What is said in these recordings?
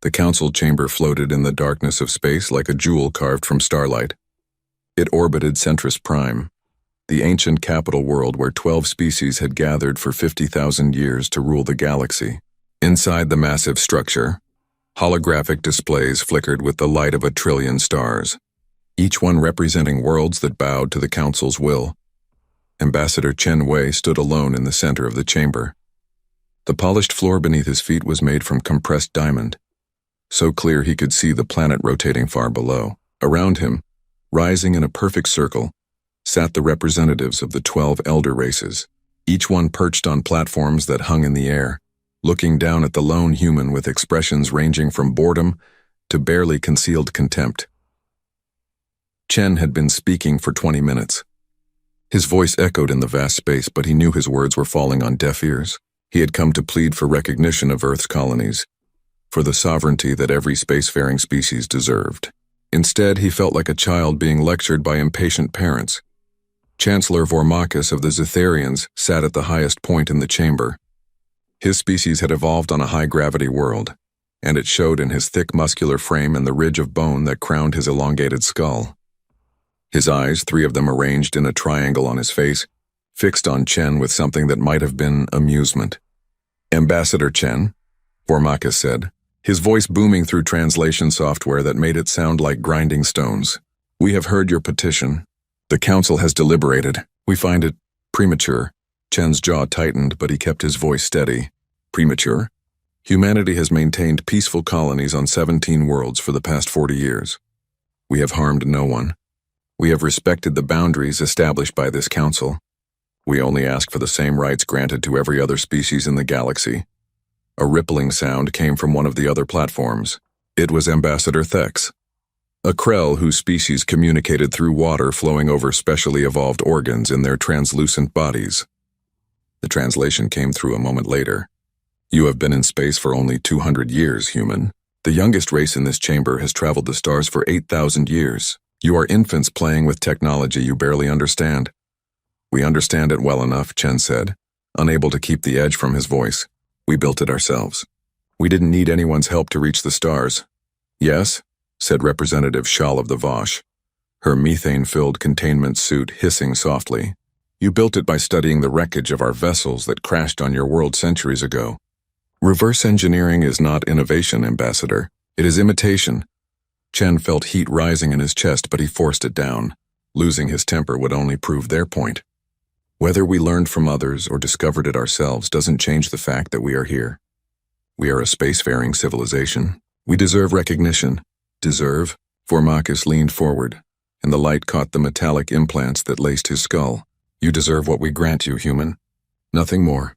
The council chamber floated in the darkness of space like a jewel carved from starlight. It orbited Centris Prime, the ancient capital world where 12 species had gathered for 50,000 years to rule the galaxy. Inside the massive structure, holographic displays flickered with the light of 1 trillion stars, each one representing worlds that bowed to the council's will. Ambassador Chen Wei stood alone in the center of the chamber. The polished floor beneath his feet was made from compressed diamond, so clear he could see the planet rotating far below. Around him, rising in a perfect circle, sat the representatives of the 12 elder races, each one perched on platforms that hung in the air, looking down at the lone human with expressions ranging from boredom to barely concealed contempt. Chen had been speaking for 20 minutes. His voice echoed in the vast space, but he knew his words were falling on deaf ears. He had come to plead for recognition of Earth's colonies, for the sovereignty that every spacefaring species deserved. Instead, he felt like a child being lectured by impatient parents. Chancellor Vormakis of the Zetharians sat at the highest point in the chamber. His species had evolved on a high-gravity world, and it showed in his thick muscular frame and the ridge of bone that crowned his elongated skull. His eyes, 3 of them arranged in a triangle on his face, fixed on Chen with something that might have been amusement. "Ambassador Chen," Vormakis said, his voice booming through translation software that made it sound like grinding stones. "We have heard your petition. The council has deliberated. We find it premature." Chen's jaw tightened, but he kept his voice steady. "Premature? Humanity has maintained peaceful colonies on 17 worlds for the past 40 years. We have harmed no one. We have respected the boundaries established by this council. We only ask for the same rights granted to every other species in the galaxy." A rippling sound came from one of the other platforms. It was Ambassador Thex, a Krell whose species communicated through water flowing over specially evolved organs in their translucent bodies. The translation came through a moment later. "You have been in space for only 200 years, human. The youngest race in this chamber has traveled the stars for 8,000 years. You are infants playing with technology you barely understand." "We understand it well enough," Chen said, unable to keep the edge from his voice. "We built it ourselves. We didn't need anyone's help to reach the stars." "Yes," said Representative Shal of the Vosh, her methane-filled containment suit hissing softly. "You built it by studying the wreckage of our vessels that crashed on your world centuries ago. Reverse engineering is not innovation, Ambassador. It is imitation." Chen felt heat rising in his chest, but he forced it down. Losing his temper would only prove their point. Whether we learned from others or discovered it ourselves doesn't change the fact that we are here. We are a spacefaring civilization. We deserve recognition. Deserve? Vormakis leaned forward, and the light caught the metallic implants that laced his skull. "You deserve what we grant you, human. Nothing more.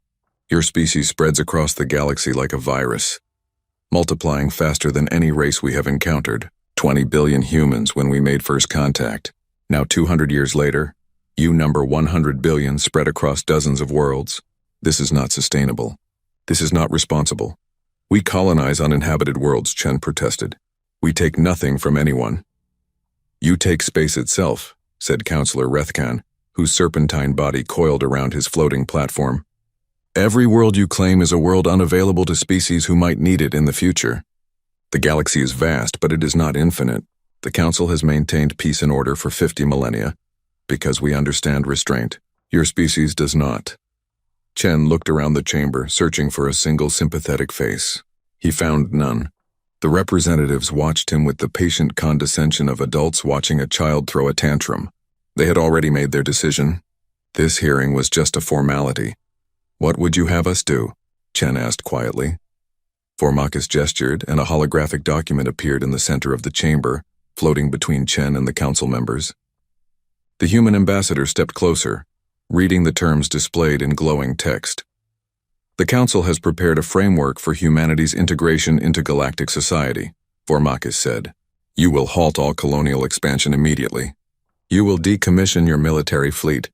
Your species spreads across the galaxy like a virus, multiplying faster than any race we have encountered. 20 billion humans when we made first contact. Now 200 years later, you number 100 billion spread across dozens of worlds. This is not sustainable. This is not responsible. We colonize uninhabited worlds," Chen protested. "We take nothing from anyone." "You take space itself," said Councillor Rethkan, whose serpentine body coiled around his floating platform. "Every world you claim is a world unavailable to species who might need it in the future. The galaxy is vast, but it is not infinite. The Council has maintained peace and order for 50 millennia, because we understand restraint. Your species does not." Chen looked around the chamber, searching for a single sympathetic face. He found none. The representatives watched him with the patient condescension of adults watching a child throw a tantrum. They had already made their decision. This hearing was just a formality. "What would you have us do?" Chen asked quietly. Vormakis gestured, and a holographic document appeared in the center of the chamber, floating between Chen and the council members. The human ambassador stepped closer, reading the terms displayed in glowing text. "The council has prepared a framework for humanity's integration into galactic society," Vormakis said. "You will halt all colonial expansion immediately. You will decommission your military fleet,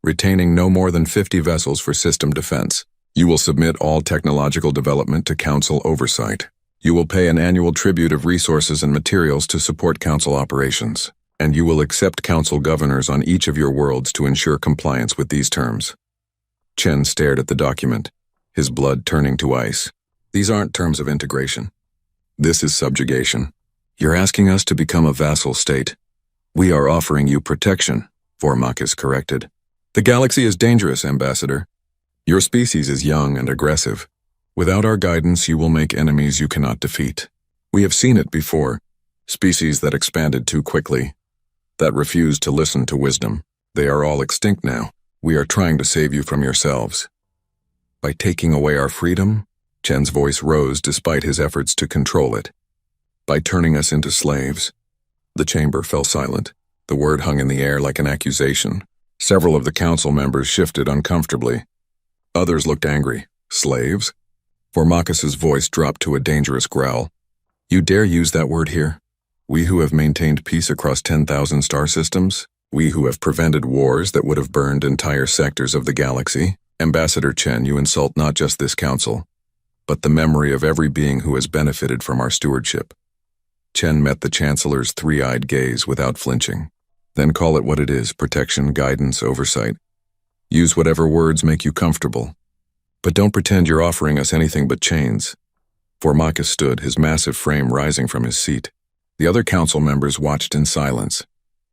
retaining no more than 50 vessels for system defense. You will submit all technological development to council oversight. You will pay an annual tribute of resources and materials to support council operations, and you will accept council governors on each of your worlds to ensure compliance with these terms." Chen stared at the document, his blood turning to ice. "These aren't terms of integration. This is subjugation. You're asking us to become a vassal state. We are offering you protection, Vormakis corrected. The galaxy is dangerous, Ambassador. Your species is young and aggressive. Without our guidance, you will make enemies you cannot defeat. We have seen it before. Species that expanded too quickly, that refused to listen to wisdom. They are all extinct now. We are trying to save you from yourselves. By taking away our freedom, Chen's voice rose despite his efforts to control it. By turning us into slaves. The chamber fell silent. The word hung in the air like an accusation. Several of the council members shifted uncomfortably. Others looked angry. Slaves? Vormakis's voice dropped to a dangerous growl. You dare use that word here? We who have maintained peace across 10,000 star systems? We who have prevented wars that would have burned entire sectors of the galaxy? Ambassador Chen, you insult not just this council, but the memory of every being who has benefited from our stewardship. Chen met the Chancellor's three-eyed gaze without flinching. Then call it what it is, protection, guidance, oversight. Use whatever words make you comfortable. But don't pretend you're offering us anything but chains. Vormakis stood, his massive frame rising from his seat. The other council members watched in silence.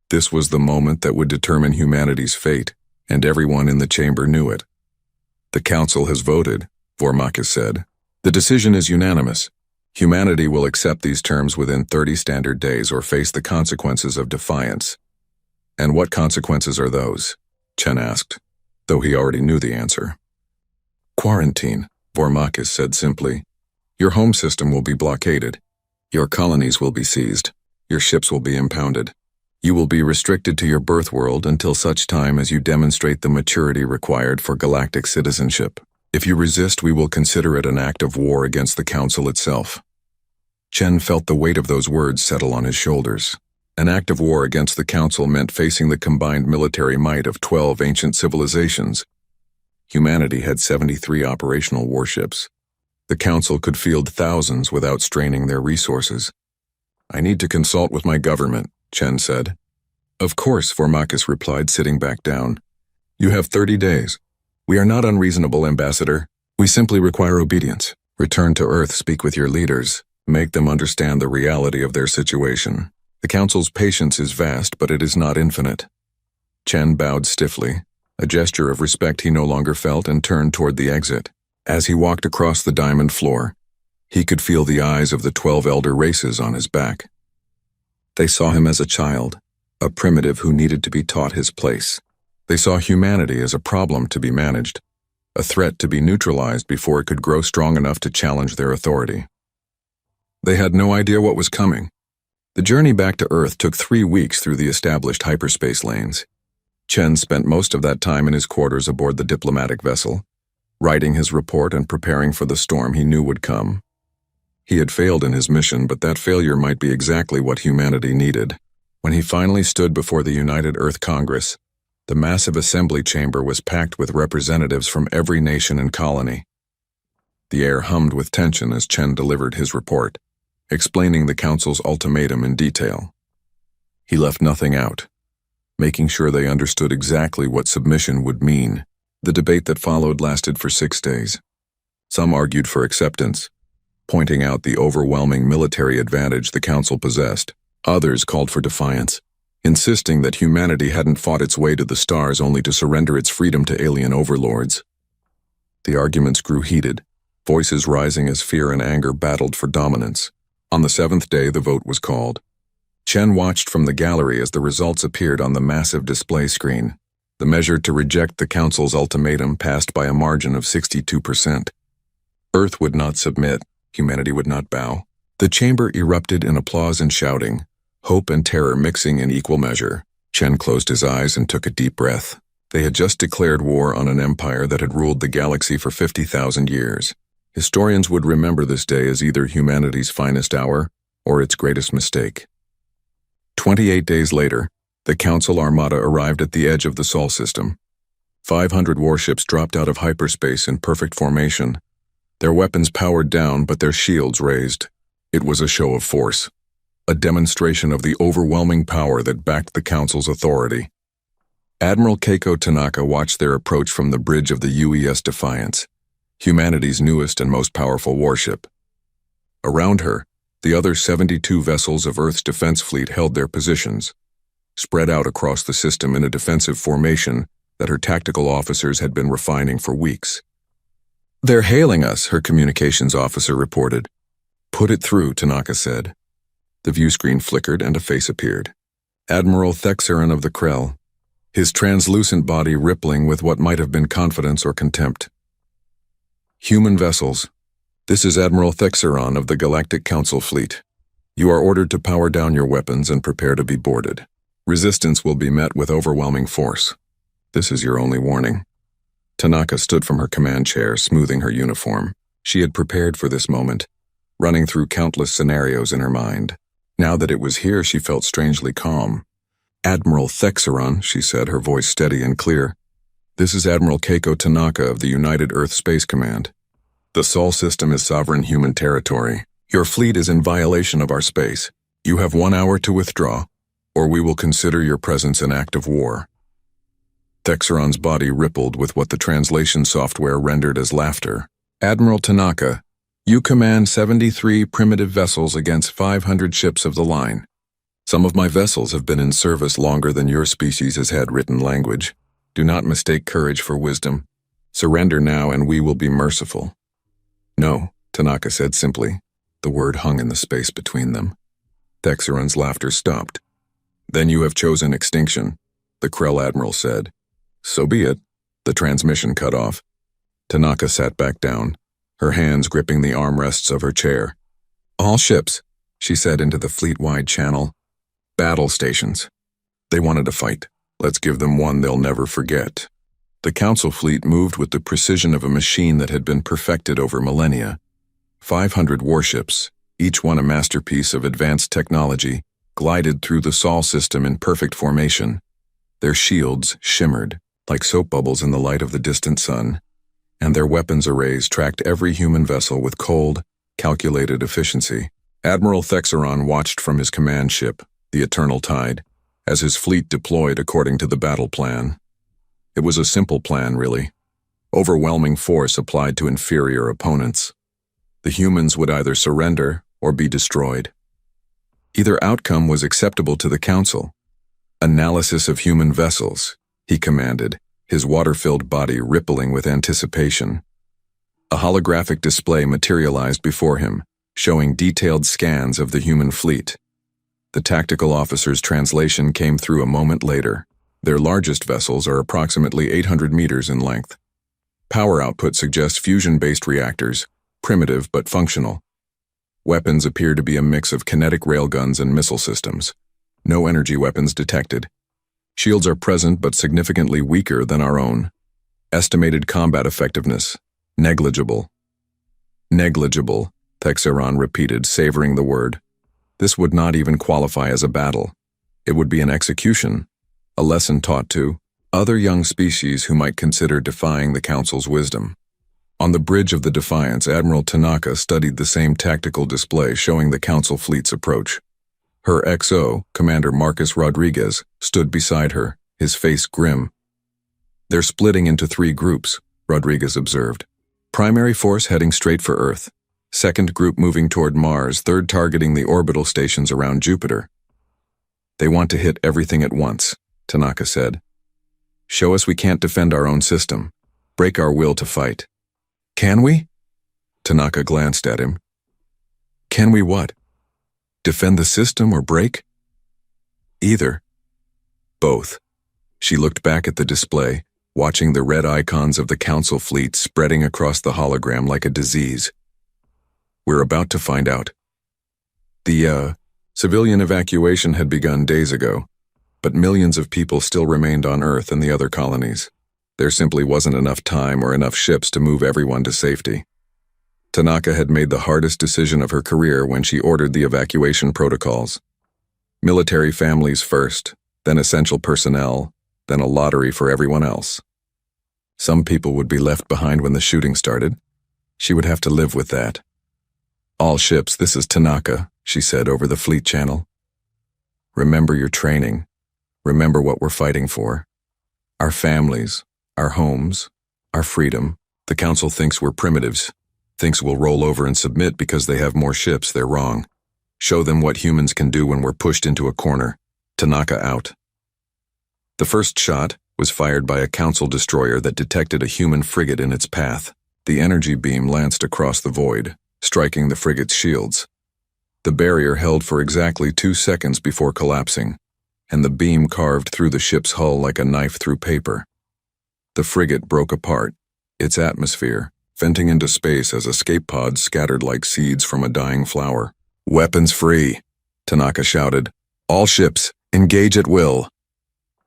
This was the moment that would determine humanity's fate, and everyone in the chamber knew it. The council has voted, Vormakis said. The decision is unanimous. Humanity will accept these terms within 30 standard days or face the consequences of defiance. And what consequences are those? Chen asked, though he already knew the answer. Quarantine, Vormakis said simply. Your home system will be blockaded. Your colonies will be seized. Your ships will be impounded. You will be restricted to your birth world until such time as you demonstrate the maturity required for galactic citizenship. If you resist, we will consider it an act of war against the Council itself. Chen felt the weight of those words settle on his shoulders. An act of war against the Council meant facing the combined military might of 12 ancient civilizations. Humanity had 73 operational warships. The Council could field thousands without straining their resources. I need to consult with my government, Chen said. Of course, Vormakis replied, sitting back down. You have 30 days. We are not unreasonable, Ambassador. We simply require obedience. Return to Earth, speak with your leaders. Make them understand the reality of their situation. The Council's patience is vast, but it is not infinite. Chen bowed stiffly, a gesture of respect he no longer felt, and turned toward the exit. As he walked across the diamond floor, he could feel the eyes of the 12 elder races on his back. They saw him as a child, a primitive who needed to be taught his place. They saw humanity as a problem to be managed, a threat to be neutralized before it could grow strong enough to challenge their authority. They had no idea what was coming. The journey back to Earth took 3 weeks through the established hyperspace lanes. Chen spent most of that time in his quarters aboard the diplomatic vessel, writing his report and preparing for the storm he knew would come. He had failed in his mission, but that failure might be exactly what humanity needed. When he finally stood before the United Earth Congress, the massive assembly chamber was packed with representatives from every nation and colony. The air hummed with tension as Chen delivered his report, explaining the Council's ultimatum in detail. He left nothing out, making sure they understood exactly what submission would mean. The debate that followed lasted for 6 days. Some argued for acceptance, pointing out the overwhelming military advantage the Council possessed. Others called for defiance, insisting that humanity hadn't fought its way to the stars only to surrender its freedom to alien overlords. The arguments grew heated, voices rising as fear and anger battled for dominance. On the 7th day, the vote was called. Chen watched from the gallery as the results appeared on the massive display screen. The measure to reject the Council's ultimatum passed by a margin of 62%. Earth would not submit, humanity would not bow. The chamber erupted in applause and shouting, hope and terror mixing in equal measure. Chen closed his eyes and took a deep breath. They had just declared war on an empire that had ruled the galaxy for 50,000 years. Historians would remember this day as either humanity's finest hour or its greatest mistake. 28 days later, the Council Armada arrived at the edge of the Sol system. 500 warships dropped out of hyperspace in perfect formation, their weapons powered down but their shields raised. It was a show of force, a demonstration of the overwhelming power that backed the Council's authority. Admiral Keiko Tanaka watched their approach from the bridge of the UES Defiance, humanity's newest and most powerful warship. Around her, The other 72 vessels of Earth's defense fleet held their positions, spread out across the system in a defensive formation that her tactical officers had been refining for weeks. "They're hailing us," her communications officer reported. "Put it through," Tanaka said. The view screen flickered and a face appeared. Admiral Thexeron of the Krell, his translucent body rippling with what might have been confidence or contempt. "Human vessels. This is Admiral Thexeron of the Galactic Council Fleet. You are ordered to power down your weapons and prepare to be boarded. Resistance will be met with overwhelming force. This is your only warning." Tanaka stood from her command chair, smoothing her uniform. She had prepared for this moment, running through countless scenarios in her mind. Now that it was here, she felt strangely calm. "Admiral Thexeron," she said, her voice steady and clear. "This is Admiral Keiko Tanaka of the United Earth Space Command. The Sol system is sovereign human territory. Your fleet is in violation of our space. You have 1 hour to withdraw, or we will consider your presence an act of war." Thexeron's body rippled with what the translation software rendered as laughter. "Admiral Tanaka, you command 73 primitive vessels against 500 ships of the line. Some of my vessels have been in service longer than your species has had written language. Do not mistake courage for wisdom. Surrender now and we will be merciful." "No," Tanaka said simply. The word hung in the space between them. Thexeron's laughter stopped. "Then you have chosen extinction," the Krell Admiral said. "So be it." The transmission cut off. Tanaka sat back down, her hands gripping the armrests of her chair. "All ships," she said into the fleet-wide channel. "Battle stations. They wanted to fight. Let's give them one they'll never forget." The Council fleet moved with the precision of a machine that had been perfected over millennia. 500 warships, each one a masterpiece of advanced technology, glided through the Sol system in perfect formation. Their shields shimmered like soap bubbles in the light of the distant sun, and their weapons arrays tracked every human vessel with cold, calculated efficiency. Admiral Thexeron watched from his command ship, the Eternal Tide, as his fleet deployed according to the battle plan. It was a simple plan, really. Overwhelming force applied to inferior opponents. The humans would either surrender or be destroyed. Either outcome was acceptable to the Council. "Analysis of human vessels," he commanded, his water-filled body rippling with anticipation. A holographic display materialized before him, showing detailed scans of the human fleet. The tactical officer's translation came through a moment later. Their largest vessels are approximately 800 meters in length. Power output suggests fusion-based reactors, primitive but functional. Weapons appear to be a mix of kinetic railguns and missile systems. No energy weapons detected. Shields are present but significantly weaker than our own. Estimated combat effectiveness, negligible. "Negligible," Thexeron repeated, savoring the word. This would not even qualify as a battle. It would be an execution, a lesson taught to other young species who might consider defying the Council's wisdom. On the bridge of the Defiance, Admiral Tanaka studied the same tactical display showing the Council fleet's approach. Her XO, Commander Marcus Rodriguez, stood beside her, his face grim. "They're splitting into 3 groups," Rodriguez observed. "Primary force heading straight for Earth. Second group moving toward Mars, third targeting the orbital stations around Jupiter." "They want to hit everything at once," Tanaka said. "Show us we can't defend our own system. Break our will to fight." "Can we?" Tanaka glanced at him. "Can we what? Defend the system or break?" "Either." "Both." She looked back at the display, watching the red icons of the Council fleet spreading across the hologram like a disease. "We're about to find out." The civilian evacuation had begun days ago, but millions of people still remained on Earth and the other colonies. There simply wasn't enough time or enough ships to move everyone to safety. Tanaka had made the hardest decision of her career when she ordered the evacuation protocols. Military families first, then essential personnel, then a lottery for everyone else. Some people would be left behind when the shooting started. She would have to live with that. "All ships, this is Tanaka," she said over the fleet channel. "Remember your training. Remember what we're fighting for. Our families, our homes, our freedom. The Council thinks we're primitives, thinks we'll roll over and submit because they have more ships. They're wrong. Show them what humans can do when we're pushed into a corner. Tanaka out. The first shot was fired by a council destroyer that detected a human frigate in its path. The energy beam lanced across the void, striking the frigate's shields. The barrier held for exactly 2 seconds before collapsing, and the beam carved through the ship's hull like a knife through paper. The frigate broke apart, its atmosphere venting into space as escape pods scattered like seeds from a dying flower. "Weapons free," Tanaka shouted. "All ships, engage at will."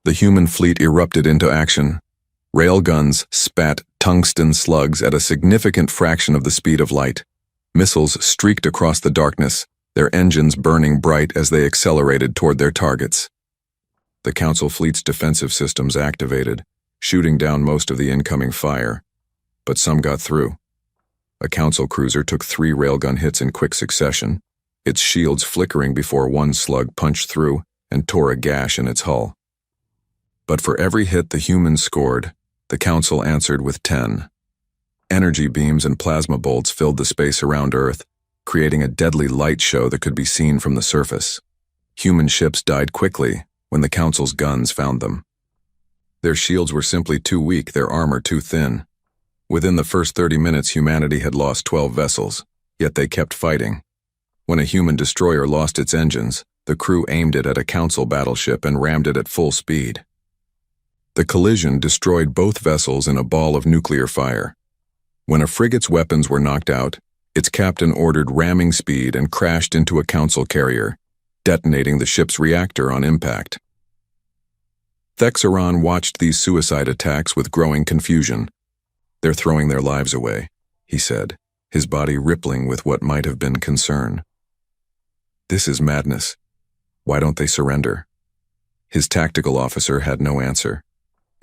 The human fleet erupted into action. Railguns spat tungsten slugs at a significant fraction of the speed of light. Missiles streaked across the darkness, their engines burning bright as they accelerated toward their targets. The Council fleet's defensive systems activated, shooting down most of the incoming fire. But some got through. A Council cruiser took 3 railgun hits in quick succession, its shields flickering before one slug punched through and tore a gash in its hull. But for every hit the humans scored, the Council answered with 10. Energy beams and plasma bolts filled the space around Earth, creating a deadly light show that could be seen from the surface. Human ships died quickly when the Council's guns found them. Their shields were simply too weak, their armor too thin. Within the first 30 minutes, humanity had lost 12 vessels, yet they kept fighting. When a human destroyer lost its engines, the crew aimed it at a Council battleship and rammed it at full speed. The collision destroyed both vessels in a ball of nuclear fire. When a frigate's weapons were knocked out, its captain ordered ramming speed and crashed into a Council carrier, detonating the ship's reactor on impact. Thexeron watched these suicide attacks with growing confusion. "They're throwing their lives away," he said, his body rippling with what might have been concern. "This is madness. Why don't they surrender?" His tactical officer had no answer.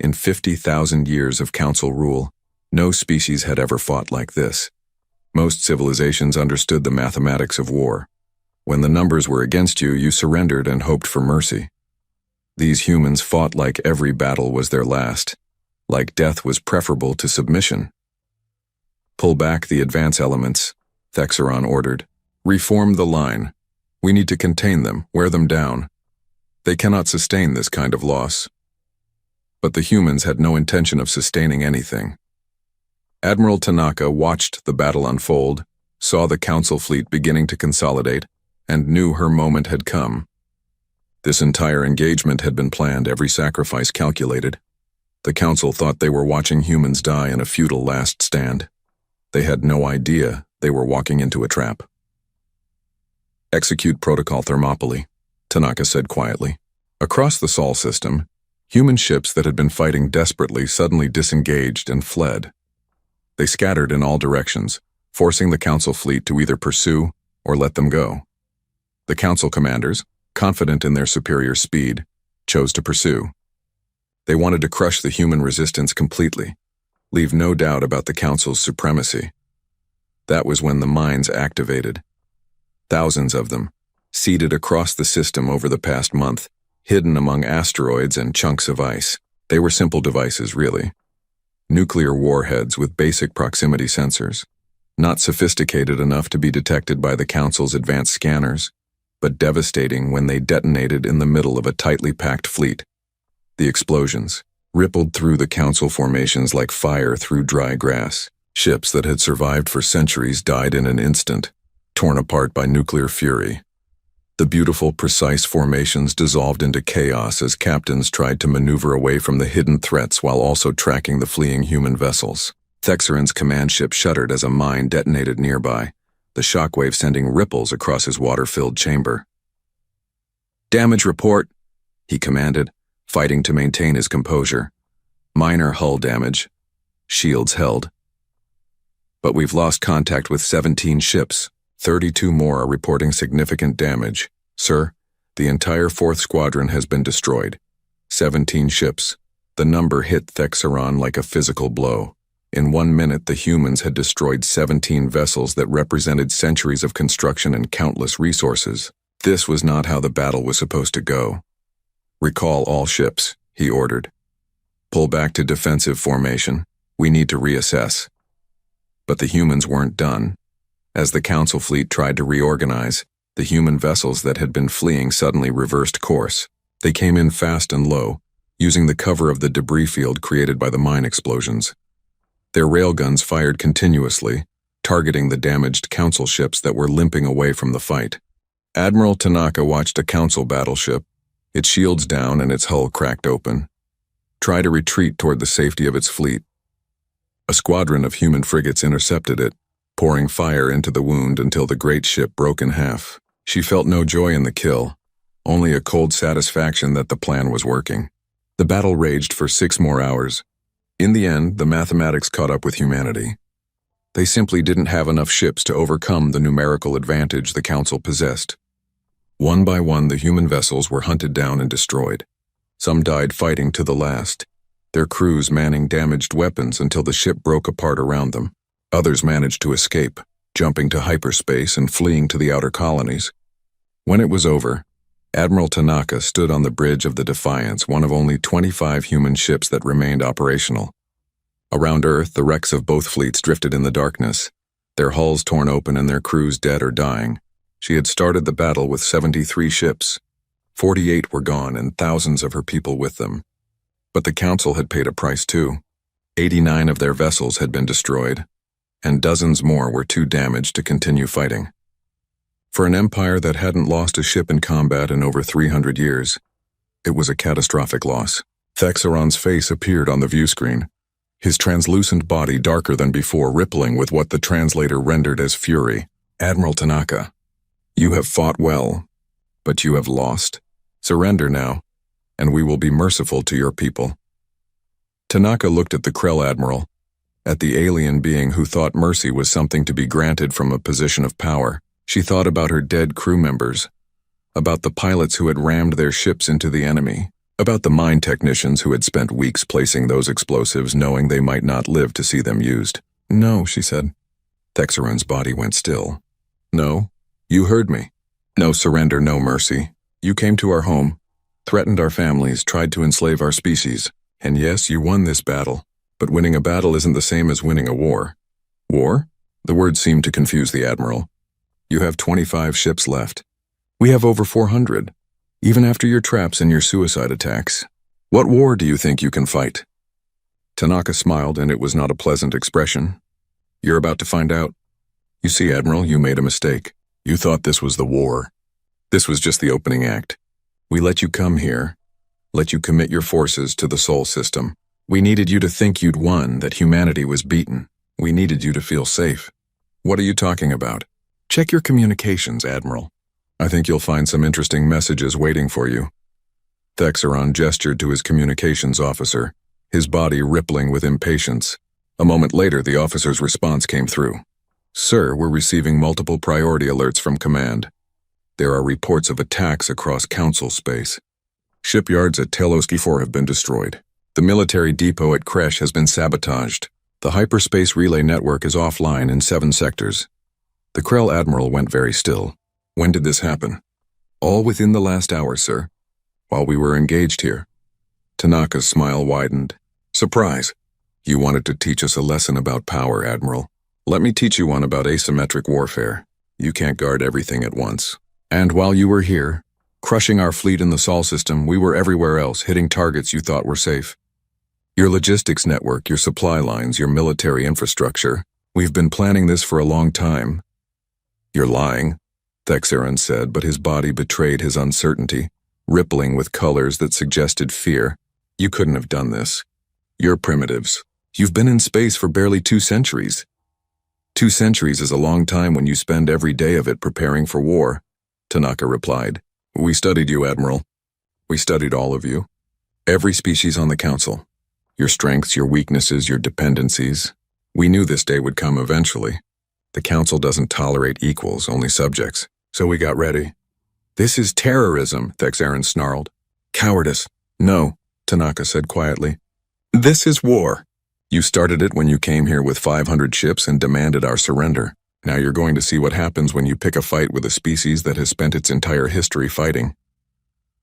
In 50,000 years of Council rule, no species had ever fought like this. Most civilizations understood the mathematics of war. When the numbers were against you, you surrendered and hoped for mercy. These humans fought like every battle was their last, like death was preferable to submission. "Pull back the advance elements," Thexeron ordered. "Reform the line. We need to contain them, wear them down. They cannot sustain this kind of loss." But the humans had no intention of sustaining anything. Admiral Tanaka watched the battle unfold, saw the Council fleet beginning to consolidate, and knew her moment had come. This entire engagement had been planned, every sacrifice calculated. The Council thought they were watching humans die in a futile last stand. They had no idea they were walking into a trap. "Execute Protocol Thermopylae," Tanaka said quietly. Across the Sol system, human ships that had been fighting desperately suddenly disengaged and fled. They scattered in all directions, forcing the Council fleet to either pursue or let them go. The Council commanders, confident in their superior speed, chose to pursue. They wanted to crush the human resistance completely, leave no doubt about the Council's supremacy. That was when the mines activated. Thousands of them, seeded across the system over the past month, hidden among asteroids and chunks of ice. They were simple devices, really. Nuclear warheads with basic proximity sensors, not sophisticated enough to be detected by the Council's advanced scanners, but devastating when they detonated in the middle of a tightly packed fleet. The explosions rippled through the Council formations like fire through dry grass. Ships that had survived for centuries died in an instant, torn apart by nuclear fury. The beautiful, precise formations dissolved into chaos as captains tried to maneuver away from the hidden threats while also tracking the fleeing human vessels. Thexeron's command ship shuddered as a mine detonated nearby, the shockwave sending ripples across his water-filled chamber. "Damage report," he commanded, fighting to maintain his composure. "Minor hull damage. Shields held. But we've lost contact with 17 ships. 32 more are reporting significant damage. Sir, the entire 4th Squadron has been destroyed. 17 ships." The number hit Thexeron like a physical blow. In 1 minute, the humans had destroyed 17 vessels that represented centuries of construction and countless resources. This was not how the battle was supposed to go. "Recall all ships," he ordered. "Pull back to defensive formation. We need to reassess." But the humans weren't done. As the Council fleet tried to reorganize, The human vessels that had been fleeing suddenly reversed course. They came in fast and low, using the cover of the debris field created by the mine explosions. Their railguns fired continuously, targeting the damaged council ships that were limping away from the fight. Admiral Tanaka watched a council battleship, its shields down and its hull cracked open, try to retreat toward the safety of its fleet. A squadron of human frigates intercepted it, pouring fire into the wound until the great ship broke in half. She felt no joy in the kill, only a cold satisfaction that the plan was working. The battle raged for 6 more hours. In the end, the mathematics caught up with humanity. They simply didn't have enough ships to overcome the numerical advantage the Council possessed. One by one, the human vessels were hunted down and destroyed. Some died fighting to the last, their crews manning damaged weapons until the ship broke apart around them. Others managed to escape, jumping to hyperspace and fleeing to the outer colonies. When it was over, Admiral Tanaka stood on the bridge of the Defiance, one of only 25 human ships that remained operational. Around Earth, the wrecks of both fleets drifted in the darkness, their hulls torn open and their crews dead or dying. She had started the battle with 73 ships. 48 were gone and thousands of her people with them. But the Council had paid a price too. 89 of their vessels had been destroyed, and dozens more were too damaged to continue fighting. For an empire that hadn't lost a ship in combat in over 300 years, it was a catastrophic loss. Thexeron's face appeared on the view screen, his translucent body darker than before, rippling with what the translator rendered as fury. Admiral Tanaka, you have fought well, but you have lost. Surrender now, and we will be merciful to your people. Tanaka looked at the Krell Admiral, at the alien being who thought mercy was something to be granted from a position of power. She thought about her dead crew members, about the pilots who had rammed their ships into the enemy, about the mine technicians who had spent weeks placing those explosives knowing they might not live to see them used. No, she said. Thexeron's body went still. No, you heard me. No surrender, no mercy. You came to our home, threatened our families, tried to enslave our species. And yes, you won this battle. But winning a battle isn't the same as winning a war. War? The word seemed to confuse the Admiral. You have 25 ships left. We have over 400, even after your traps and your suicide attacks. What war do you think you can fight? Tanaka smiled, and it was not a pleasant expression. You're about to find out. You see, Admiral, you made a mistake. You thought this was the war. This was just the opening act. We let you come here, let you commit your forces to the Sol system. We needed you to think you'd won, that humanity was beaten. We needed you to feel safe. What are you talking about? Check your communications, Admiral. I think you'll find some interesting messages waiting for you. Thexeron gestured to his communications officer, his body rippling with impatience. A moment later, the officer's response came through. Sir, we're receiving multiple priority alerts from Command. There are reports of attacks across Council space. Shipyards at Telos 4 have been destroyed. The military depot at Kresh has been sabotaged. The hyperspace relay network is offline in 7 sectors. The Krell Admiral went very still. When did this happen? All within the last hour, sir. While we were engaged here. Tanaka's smile widened. Surprise. You wanted to teach us a lesson about power, Admiral. Let me teach you one about asymmetric warfare. You can't guard everything at once. And while you were here, crushing our fleet in the Sol system, we were everywhere else, hitting targets you thought were safe. Your logistics network, your supply lines, your military infrastructure. We've been planning this for a long time. You're lying, Thexeron said, but his body betrayed his uncertainty, rippling with colors that suggested fear. You couldn't have done this. You're primitives. You've been in space for barely 2 centuries. 2 centuries is a long time when you spend every day of it preparing for war, Tanaka replied. We studied you, Admiral. We studied all of you. Every species on the Council. Your strengths, your weaknesses, your dependencies. We knew this day would come eventually. The Council doesn't tolerate equals, only subjects. So we got ready. This is terrorism, Thexeron snarled. Cowardice. No, Tanaka said quietly. This is war. You started it when you came here with 500 ships and demanded our surrender. Now you're going to see what happens when you pick a fight with a species that has spent its entire history fighting.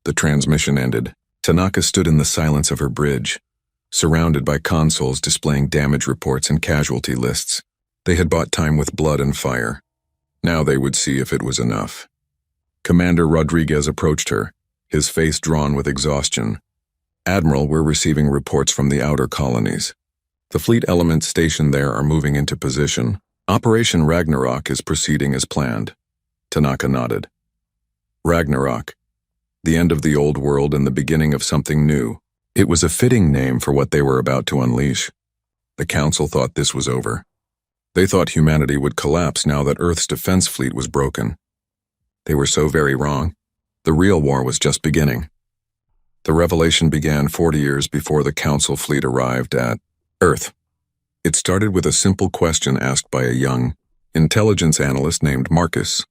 The transmission ended. Tanaka stood in the silence of her bridge, surrounded by consoles displaying damage reports and casualty lists. They had bought time with blood and fire. Now they would see if it was enough. Commander Rodriguez approached her, his face drawn with exhaustion. "Admiral, we're receiving reports from the outer colonies. The fleet elements stationed there are moving into position. Operation Ragnarok is proceeding as planned." Tanaka nodded. Ragnarok. The end of the old world and the beginning of something new. It was a fitting name for what they were about to unleash. The Council thought this was over. They thought humanity would collapse now that Earth's defense fleet was broken. They were so very wrong. The real war was just beginning. The revelation began 40 years before the Council fleet arrived at Earth. It started with a simple question asked by a young intelligence analyst named Marcus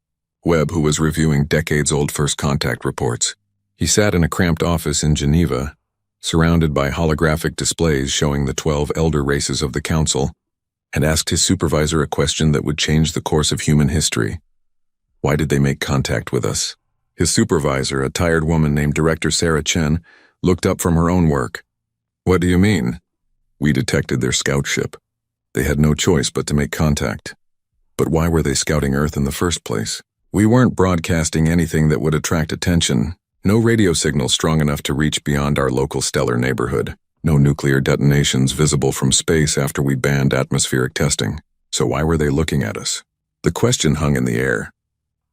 Webb, who was reviewing decades-old first contact reports. He sat in a cramped office in Geneva, surrounded by holographic displays showing the 12 elder races of the Council, and asked his supervisor a question that would change the course of human history. Why did they make contact with us? His supervisor, a tired woman named Director Sarah Chen, looked up from her own work. "What do you mean?" "We detected their scout ship. They had no choice but to make contact. But why were they scouting Earth in the first place? We weren't broadcasting anything that would attract attention. No radio signal strong enough to reach beyond our local stellar neighborhood. No nuclear detonations visible from space after we banned atmospheric testing. So why were they looking at us?" The question hung in the air.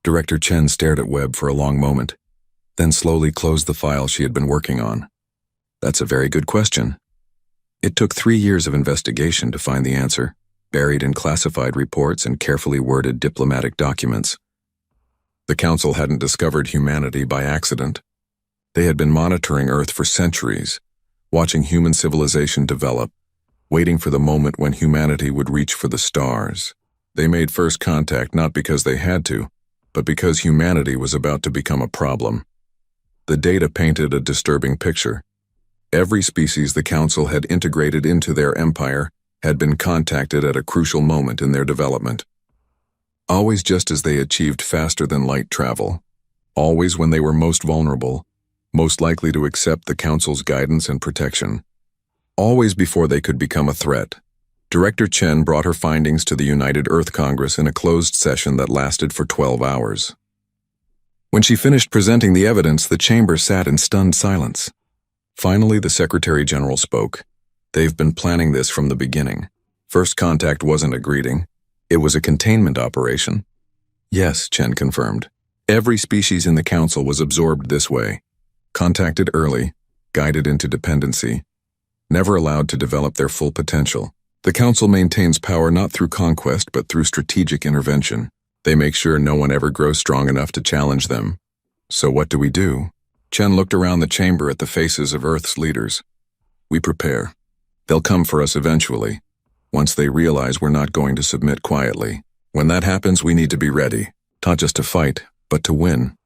Director Chen stared at Webb for a long moment, then slowly closed the file she had been working on. "That's a very good question. It took 3 years of investigation to find the answer, buried in classified reports and carefully worded diplomatic documents. The Council hadn't discovered humanity by accident. They had been monitoring Earth for centuries, watching human civilization develop, waiting for the moment when humanity would reach for the stars. They made first contact not because they had to, but because humanity was about to become a problem. The data painted a disturbing picture. Every species the Council had integrated into their empire had been contacted at a crucial moment in their development. Always just as they achieved faster-than-light travel. Always when they were most vulnerable, most likely to accept the Council's guidance and protection. Always before they could become a threat. Director Chen brought her findings to the United Earth Congress in a closed session that lasted for 12 hours. When she finished presenting the evidence, the chamber sat in stunned silence. Finally, the Secretary General spoke. "They've been planning this from the beginning. First contact wasn't a greeting. It was a containment operation." "Yes," Chen confirmed. "Every species in the Council was absorbed this way. Contacted early, guided into dependency, never allowed to develop their full potential. The Council maintains power not through conquest but through strategic intervention. They make sure no one ever grows strong enough to challenge them. So what do we do?" Chen looked around the chamber at the faces of Earth's leaders. "We prepare. They'll come for us eventually, once they realize we're not going to submit quietly. When that happens, we need to be ready, not just to fight, but to win."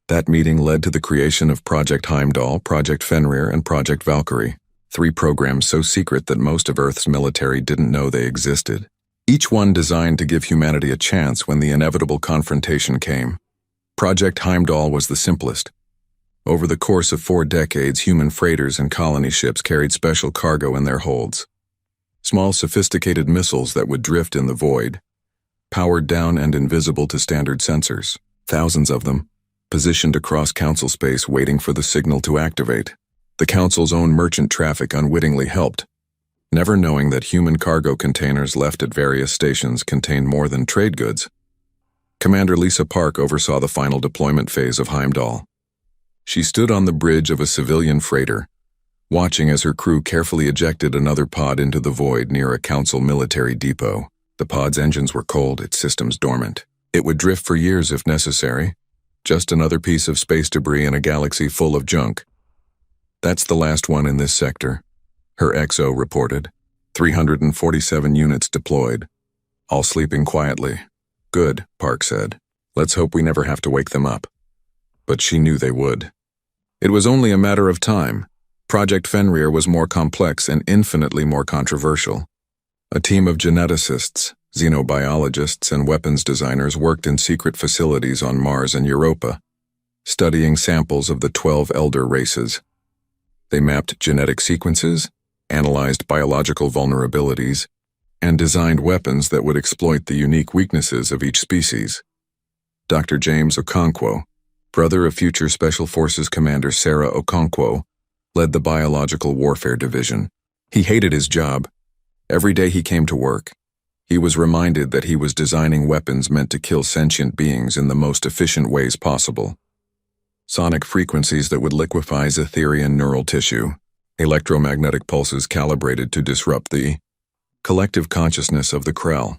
That meeting led to the creation of Project Heimdall, Project Fenrir, and Project Valkyrie. 3 programs so secret that most of Earth's military didn't know they existed. Each one designed to give humanity a chance when the inevitable confrontation came. Project Heimdall was the simplest. Over the course of 4 decades, human freighters and colony ships carried special cargo in their holds. Small, sophisticated missiles that would drift in the void, powered down and invisible to standard sensors. Thousands of them, positioned across Council space waiting for the signal to activate. The Council's own merchant traffic unwittingly helped, never knowing that human cargo containers left at various stations contained more than trade goods. Commander Lisa Park oversaw the final deployment phase of Heimdall. She stood on the bridge of a civilian freighter, watching as her crew carefully ejected another pod into the void near a Council military depot. The pod's engines were cold, its systems dormant. It would drift for years if necessary, just another piece of space debris in a galaxy full of junk. "That's the last one in this sector," her XO reported. 347 units deployed, all sleeping quietly. "Good," Park said. "Let's hope we never have to wake them up." But she knew they would. It was only a matter of time. Project Fenrir was more complex and infinitely more controversial. A team of geneticists, xenobiologists, and weapons designers worked in secret facilities on Mars and Europa, studying samples of the 12 elder races. They mapped genetic sequences, analyzed biological vulnerabilities, and designed weapons that would exploit the unique weaknesses of each species. Dr. James Okonkwo, brother of future Special Forces Commander Sarah Okonkwo, led the Biological Warfare Division. He hated his job. Every day he came to work, he was reminded that he was designing weapons meant to kill sentient beings in the most efficient ways possible. Sonic frequencies that would liquefy Zetherian neural tissue, electromagnetic pulses calibrated to disrupt the collective consciousness of the Krell,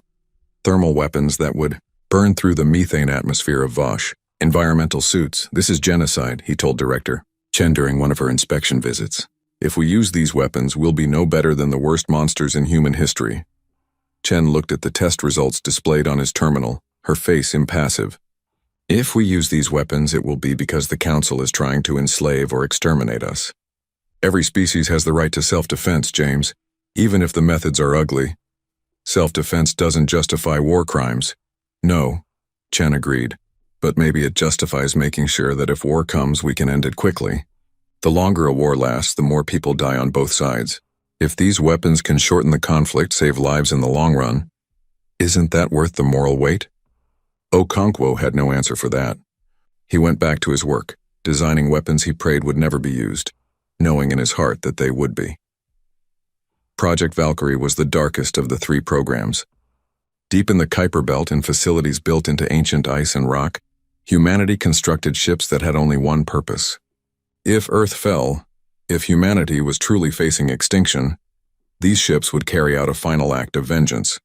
thermal weapons that would burn through the methane atmosphere of Vosh, environmental suits. This is genocide, he told Director Chen during one of her inspection visits. If we use these weapons, we'll be no better than the worst monsters in human history. Chen looked at the test results displayed on his terminal, her face impassive. If we use these weapons, it will be because the Council is trying to enslave or exterminate us. Every species has the right to self-defense, James, even if the methods are ugly. Self-defense doesn't justify war crimes. No, Chen agreed, but maybe it justifies making sure that if war comes, we can end it quickly. The longer a war lasts, the more people die on both sides. If these weapons can shorten the conflict, save lives in the long run, isn't that worth the moral weight? Okonkwo had no answer for that. He went back to his work, designing weapons he prayed would never be used, knowing in his heart that they would be. Project Valkyrie was the darkest of the three programs. Deep in the Kuiper Belt, in facilities built into ancient ice and rock, humanity constructed ships that had only one purpose. If Earth fell, if humanity was truly facing extinction, these ships would carry out a final act of vengeance.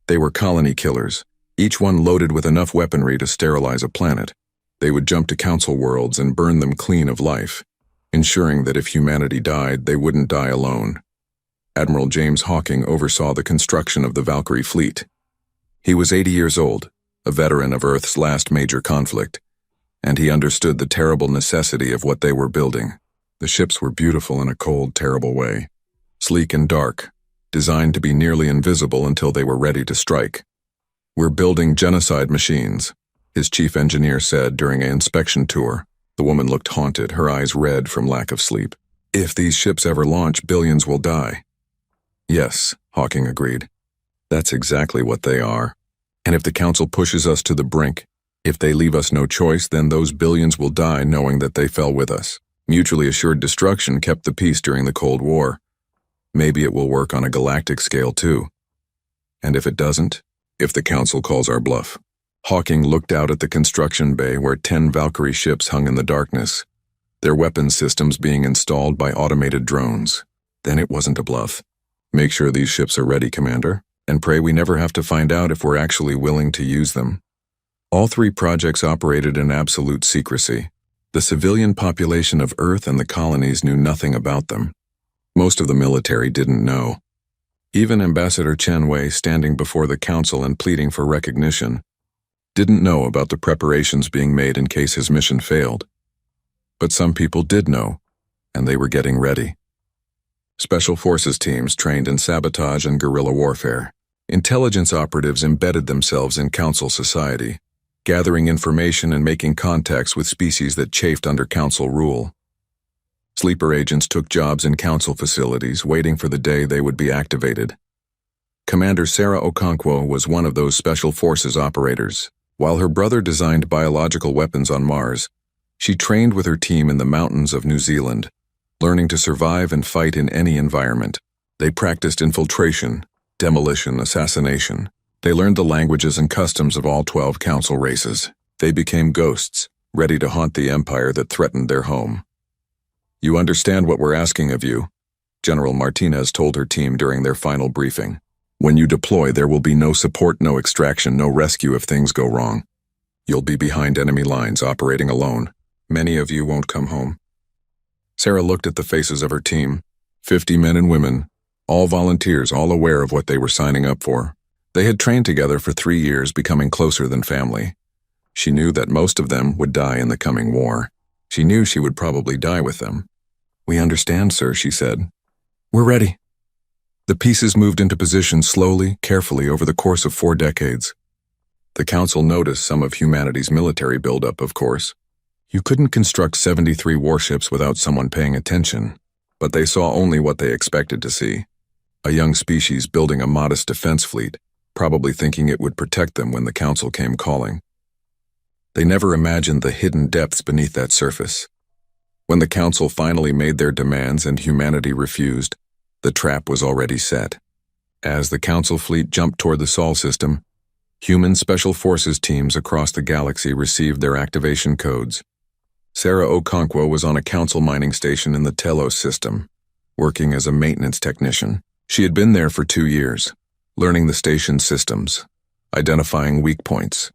They were colony killers, each one loaded with enough weaponry to sterilize a planet. They would jump to Council worlds and burn them clean of life, ensuring that if humanity died, they wouldn't die alone. Admiral James Hawking oversaw the construction of the Valkyrie fleet. He was 80 years old, a veteran of Earth's last major conflict, and he understood the terrible necessity of what they were building. The ships were beautiful in a cold, terrible way, sleek and dark, designed to be nearly invisible until they were ready to strike. "We're building genocide machines," his chief engineer said during an inspection tour. The woman looked haunted, her eyes red from lack of sleep. "If these ships ever launch, billions will die." "Yes," Hawking agreed. "That's exactly what they are. And if the Council pushes us to the brink, if they leave us no choice, then those billions will die knowing that they fell with us." Mutually assured destruction kept the peace during the Cold War. Maybe it will work on a galactic scale too. And if it doesn't, if the Council calls our bluff. Hawking looked out at the construction bay where 10 Valkyrie ships hung in the darkness, their weapons systems being installed by automated drones. Then it wasn't a bluff. "Make sure these ships are ready, Commander, and pray we never have to find out if we're actually willing to use them." All three projects operated in absolute secrecy. The civilian population of Earth and the colonies knew nothing about them. Most of the military didn't know. Even Ambassador Chen Wei, standing before the Council and pleading for recognition, didn't know about the preparations being made in case his mission failed. But some people did know, and they were getting ready. Special Forces teams trained in sabotage and guerrilla warfare. Intelligence operatives embedded themselves in Council society, gathering information and making contacts with species that chafed under Council rule. Sleeper agents took jobs in Council facilities, waiting for the day they would be activated. Commander Sarah Okonkwo was one of those Special Forces operators. While her brother designed biological weapons on Mars, she trained with her team in the mountains of New Zealand, learning to survive and fight in any environment. They practiced infiltration, demolition, assassination. They learned the languages and customs of all 12 Council races. They became ghosts, ready to haunt the empire that threatened their home. "You understand what we're asking of you," General Martinez told her team during their final briefing. "When you deploy, there will be no support, no extraction, no rescue if things go wrong. You'll be behind enemy lines, operating alone. Many of you won't come home." Sarah looked at the faces of her team, 50 men and women, all volunteers, all aware of what they were signing up for. They had trained together for 3 years, becoming closer than family. She knew that most of them would die in the coming war. She knew she would probably die with them. "We understand, sir," she said. "We're ready." The pieces moved into position slowly, carefully over the course of 4 decades. The Council noticed some of humanity's military buildup, of course. You couldn't construct 73 warships without someone paying attention, but they saw only what they expected to see. A young species building a modest defense fleet, probably thinking it would protect them when the Council came calling. They never imagined the hidden depths beneath that surface. When the council finally made their demands and humanity refused, the trap was already set. As the council fleet jumped toward the Sol system, human special forces teams across the galaxy received their activation codes. Sarah Okonkwo was on a council mining station in the Telos system, working as a maintenance technician. She had been there for 2 years, learning the station's systems, identifying weak points,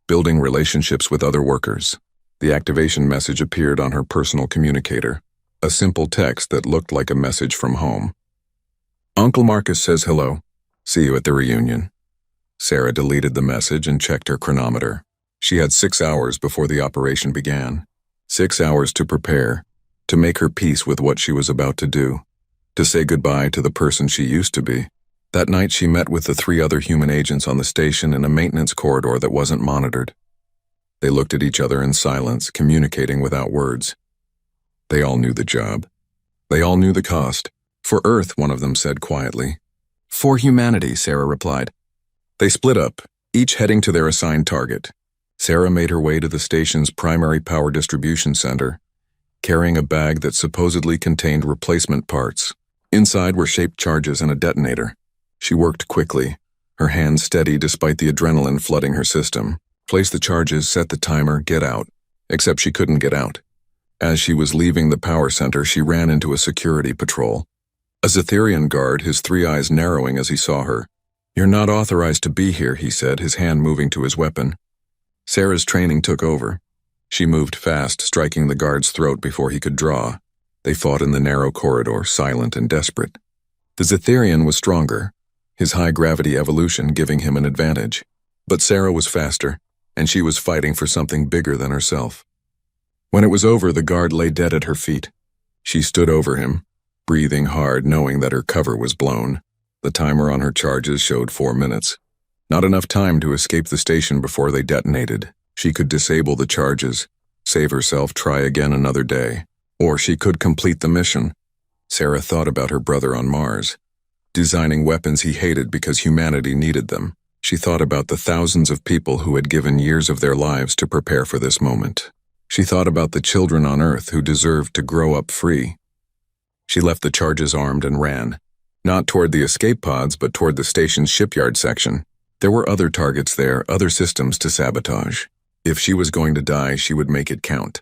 building relationships with other workers. The activation message appeared on her personal communicator, a simple text that looked like a message from home. Uncle Marcus says hello. See you at the reunion. Sarah deleted the message and checked her chronometer. She had 6 hours before the operation began. 6 hours to prepare, to make her peace with what she was about to do, to say goodbye to the person she used to be. That night she met with the 3 other human agents on the station in a maintenance corridor that wasn't monitored. They looked at each other in silence, communicating without words. They all knew the job. They all knew the cost. For Earth, one of them said quietly. For humanity, Sarah replied. They split up, each heading to their assigned target. Sarah made her way to the station's primary power distribution center, carrying a bag that supposedly contained replacement parts. Inside were shaped charges and a detonator. She worked quickly, her hands steady despite the adrenaline flooding her system. Place the charges, set the timer, get out. Except she couldn't get out. As she was leaving the power center, she ran into a security patrol. A Zetherian guard, his 3 eyes narrowing as he saw her. You're not authorized to be here, he said, his hand moving to his weapon. Sarah's training took over. She moved fast, striking the guard's throat before he could draw. They fought in the narrow corridor, silent and desperate. The Zetherian was stronger, his high-gravity evolution giving him an advantage. But Sarah was faster, and she was fighting for something bigger than herself. When it was over, the guard lay dead at her feet. She stood over him, breathing hard, knowing that her cover was blown. The timer on her charges showed 4 minutes. Not enough time to escape the station before they detonated. She could disable the charges, save herself, try again another day. Or she could complete the mission. Sarah thought about her brother on Mars, designing weapons he hated because humanity needed them. She thought about the thousands of people who had given years of their lives to prepare for this moment. She thought about the children on Earth who deserved to grow up free. She left the charges armed and ran, not toward the escape pods, but toward the station's shipyard section. There were other targets there, other systems to sabotage. If she was going to die, she would make it count.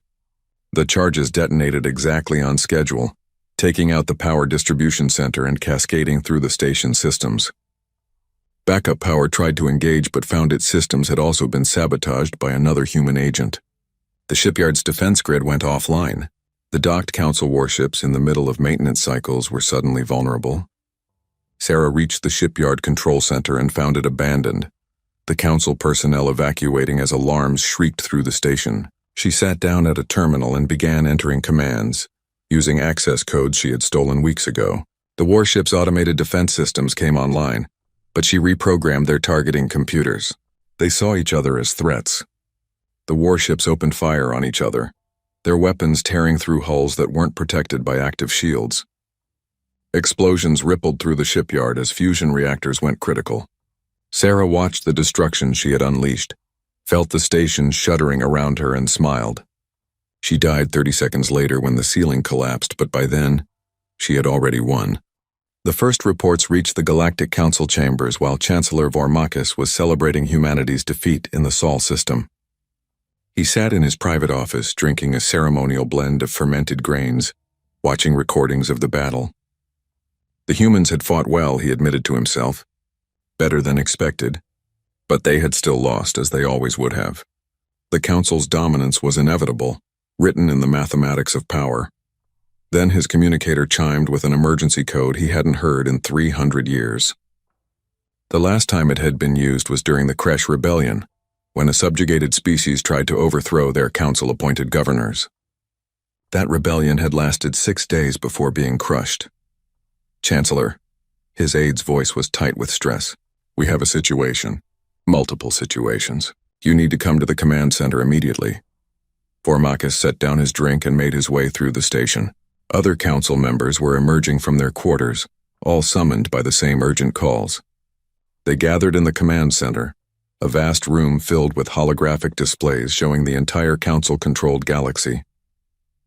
The charges detonated exactly on schedule, taking out the power distribution center and cascading through the station systems. Backup power tried to engage but found its systems had also been sabotaged by another human agent. The shipyard's defense grid went offline. The docked council warships in the middle of maintenance cycles were suddenly vulnerable. Sarah reached the shipyard control center and found it abandoned, the council personnel evacuating as alarms shrieked through the station. She sat down at a terminal and began entering commands, using access codes she had stolen weeks ago. The warship's automated defense systems came online, but she reprogrammed their targeting computers. They saw each other as threats. The warships opened fire on each other, their weapons tearing through hulls that weren't protected by active shields. Explosions rippled through the shipyard as fusion reactors went critical. Sarah watched the destruction she had unleashed, felt the station shuddering around her, and smiled. She died 30 seconds later when the ceiling collapsed, but by then, she had already won. The first reports reached the Galactic Council chambers while Chancellor Vormakis was celebrating humanity's defeat in the Sol system. He sat in his private office drinking a ceremonial blend of fermented grains, watching recordings of the battle. The humans had fought well, he admitted to himself. Better than expected. But they had still lost, as they always would have. The Council's dominance was inevitable, written in the mathematics of power. Then his communicator chimed with an emergency code he hadn't heard in 300 years. The last time it had been used was during the Kresh Rebellion, when a subjugated species tried to overthrow their council-appointed governors. That rebellion had lasted 6 days before being crushed. Chancellor, his aide's voice was tight with stress. We have a situation. Multiple situations. You need to come to the command center immediately. Vormakis set down his drink and made his way through the station. Other council members were emerging from their quarters, all summoned by the same urgent calls. They gathered in the command center, a vast room filled with holographic displays showing the entire council-controlled galaxy.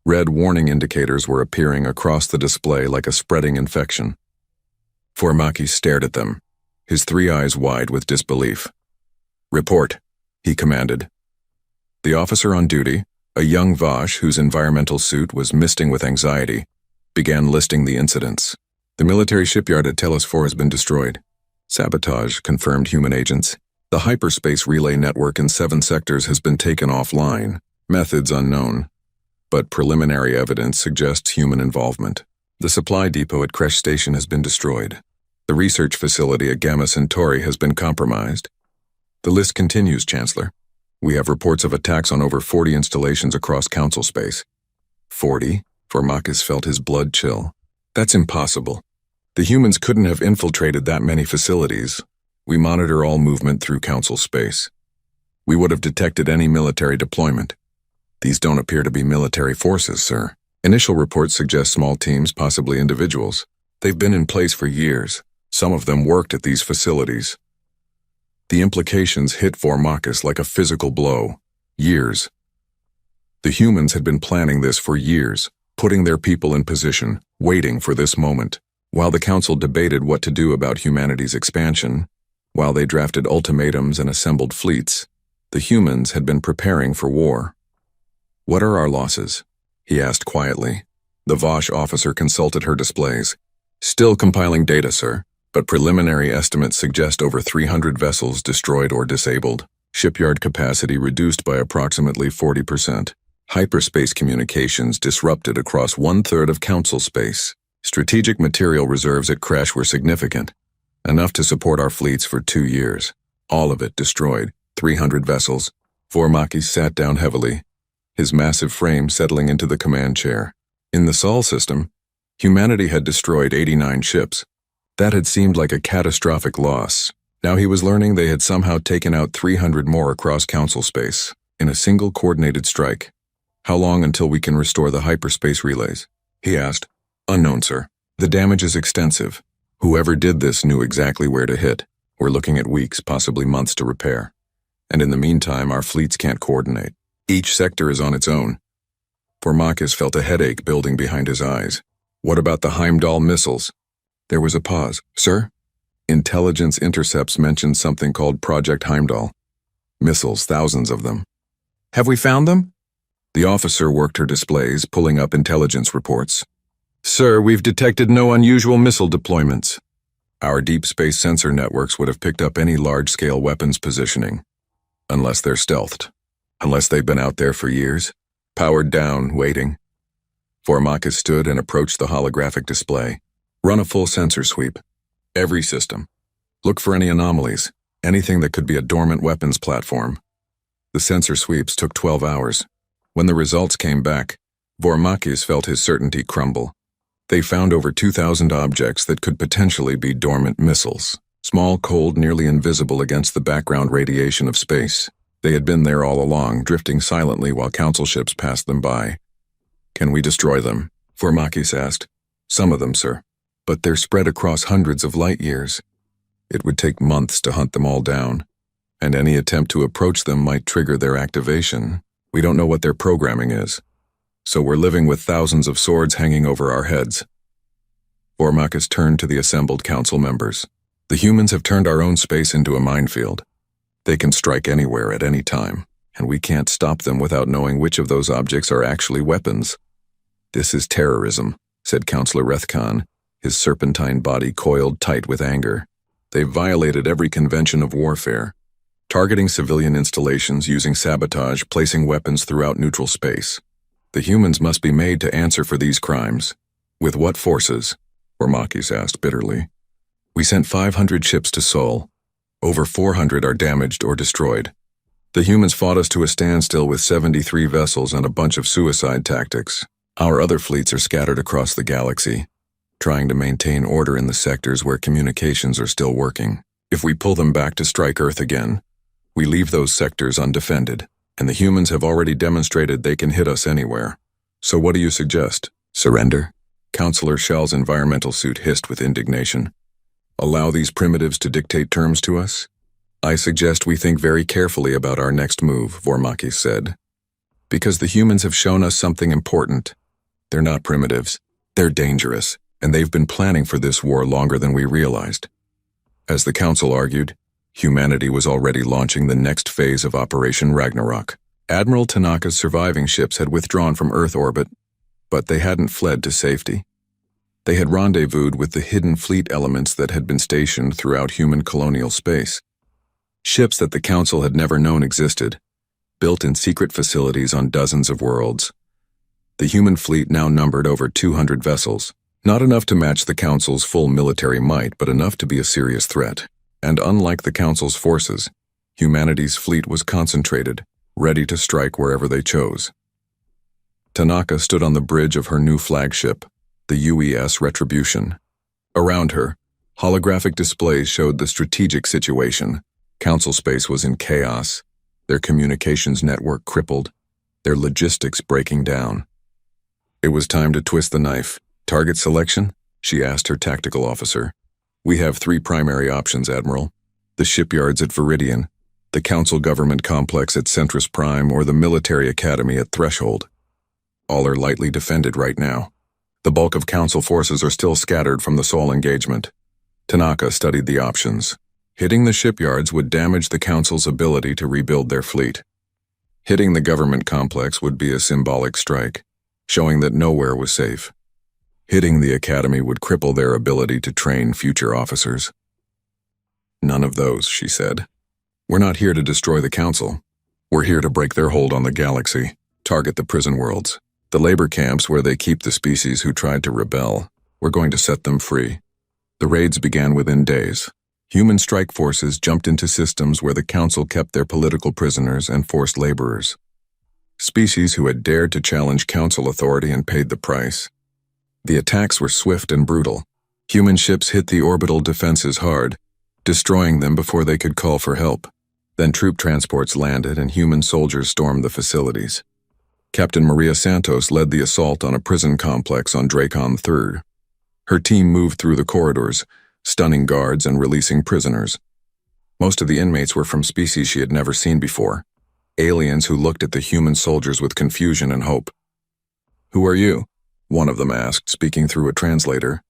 Red warning indicators were appearing across the display like a spreading infection. Formakis stared at them, his 3 eyes wide with disbelief. "Report," he commanded. The officer on duty, a young Vosh whose environmental suit was misting with anxiety, began listing the incidents. "The military shipyard at Telos 4 has been destroyed. Sabotage," confirmed human agents. "The hyperspace relay network in 7 sectors has been taken offline, methods unknown, but preliminary evidence suggests human involvement. The supply depot at Kresh Station has been destroyed. The research facility at Gamma Centauri has been compromised." The list continues, Chancellor. "We have reports of attacks on over 40 installations across Council space." 40? Formakis felt his blood chill. "That's impossible. The humans couldn't have infiltrated that many facilities. We monitor all movement through Council space. We would have detected any military deployment. These don't appear to be military forces, sir. Initial reports suggest small teams, possibly individuals. They've been in place for years. Some of them worked at these facilities." The implications hit Formakis like a physical blow. Years. The humans had been planning this for years, putting their people in position, waiting for this moment. While the Council debated what to do about humanity's expansion, while they drafted ultimatums and assembled fleets, the humans had been preparing for war. "What are our losses?" he asked quietly. The Vosh officer consulted her displays. "Still compiling data, sir, but preliminary estimates suggest over 300 vessels destroyed or disabled. Shipyard capacity reduced by approximately 40%. Hyperspace communications disrupted across 1/3 of Council space. Strategic material reserves at Kresh were significant, enough to support our fleets for 2 years. All of it destroyed. 300 vessels." Formakis sat down heavily, his massive frame settling into the command chair. In the Sol system, humanity had destroyed 89 ships. That had seemed like a catastrophic loss. Now he was learning they had somehow taken out 300 more across Council space, in a single coordinated strike. "How long until we can restore the hyperspace relays?" he asked. "Unknown, sir. The damage is extensive. Whoever did this knew exactly where to hit. We're looking at weeks, possibly months to repair. And in the meantime, our fleets can't coordinate. Each sector is on its own." Formakis felt a headache building behind his eyes. "What about the Heimdall missiles?" There was a pause. "Sir?" Intelligence intercepts mentioned something called Project Heimdall. Missiles, thousands of them. "Have we found them?" The officer worked her displays, pulling up intelligence reports. "Sir, we've detected no unusual missile deployments. Our deep space sensor networks would have picked up any large-scale weapons positioning. Unless they're stealthed. Unless they've been out there for years. Powered down, waiting." Formakis stood and approached the holographic display. "Run a full sensor sweep. Every system. Look for any anomalies, anything that could be a dormant weapons platform." The sensor sweeps took 12 hours. When the results came back, Formakis felt his certainty crumble. They found over 2,000 objects that could potentially be dormant missiles. Small, cold, nearly invisible against the background radiation of space. They had been there all along, drifting silently while Council ships passed them by. "Can we destroy them?" Formakis asked. "Some of them, sir. But they're spread across hundreds of light years. It would take months to hunt them all down, and any attempt to approach them might trigger their activation. We don't know what their programming is, so we're living with thousands of swords hanging over our heads." Formakis turned to the assembled Council members. "The humans have turned our own space into a minefield. They can strike anywhere at any time, and we can't stop them without knowing which of those objects are actually weapons." "This is terrorism," said Councillor Rethkan, his serpentine body coiled tight with anger. "They've violated every convention of warfare, targeting civilian installations, using sabotage, placing weapons throughout neutral space. The humans must be made to answer for these crimes." "With what forces?" Formakis asked bitterly. "We sent 500 ships to Sol. Over 400 are damaged or destroyed. The humans fought us to a standstill with 73 vessels and a bunch of suicide tactics. Our other fleets are scattered across the galaxy, trying to maintain order in the sectors where communications are still working. If we pull them back to strike Earth again, we leave those sectors undefended, and the humans have already demonstrated they can hit us anywhere. So what do you suggest? Surrender?" Councillor Shell's environmental suit hissed with indignation. "Allow these primitives to dictate terms to us? I suggest we think very carefully about our next move, Vormakis said. Because the humans have shown us something important. They're not primitives. They're dangerous, and they've been planning for this war longer than we realized. As the Council argued, humanity was already launching the next phase of Operation Ragnarok. Admiral Tanaka's surviving ships had withdrawn from Earth orbit, but they hadn't fled to safety. They had rendezvoused with the hidden fleet elements that had been stationed throughout human colonial space. Ships that the Council had never known existed, built in secret facilities on dozens of worlds. The human fleet now numbered over 200 vessels, not enough to match the Council's full military might, but enough to be a serious threat. And unlike the Council's forces, humanity's fleet was concentrated, ready to strike wherever they chose. Tanaka stood on the bridge of her new flagship, the UES Retribution. Around her, holographic displays showed the strategic situation. Council space was in chaos, their communications network crippled, their logistics breaking down. It was time to twist the knife. Target selection? She asked her tactical officer. We have 3 primary options, Admiral. The shipyards at Viridian, the Council government complex at Centris Prime, or the military academy at Threshold. All are lightly defended right now. The bulk of Council forces are still scattered from the Sol engagement. Tanaka studied the options. Hitting the shipyards would damage the Council's ability to rebuild their fleet. Hitting the government complex would be a symbolic strike, showing that nowhere was safe. Hitting the academy would cripple their ability to train future officers. None of those, she said. We're not here to destroy the Council. We're here to break their hold on the galaxy, target the prison worlds, the labor camps where they keep the species who tried to rebel. We're going to set them free. The raids began within days. Human strike forces jumped into systems where the Council kept their political prisoners and forced laborers. Species who had dared to challenge Council authority and paid the price. The attacks were swift and brutal. Human ships hit the orbital defenses hard, destroying them before they could call for help. Then troop transports landed and human soldiers stormed the facilities. Captain Maria Santos led the assault on a prison complex on Dracon III. Her team moved through the corridors, stunning guards and releasing prisoners. Most of the inmates were from species she had never seen before, aliens who looked at the human soldiers with confusion and hope. "Who are you?" one of them asked, speaking through a translator.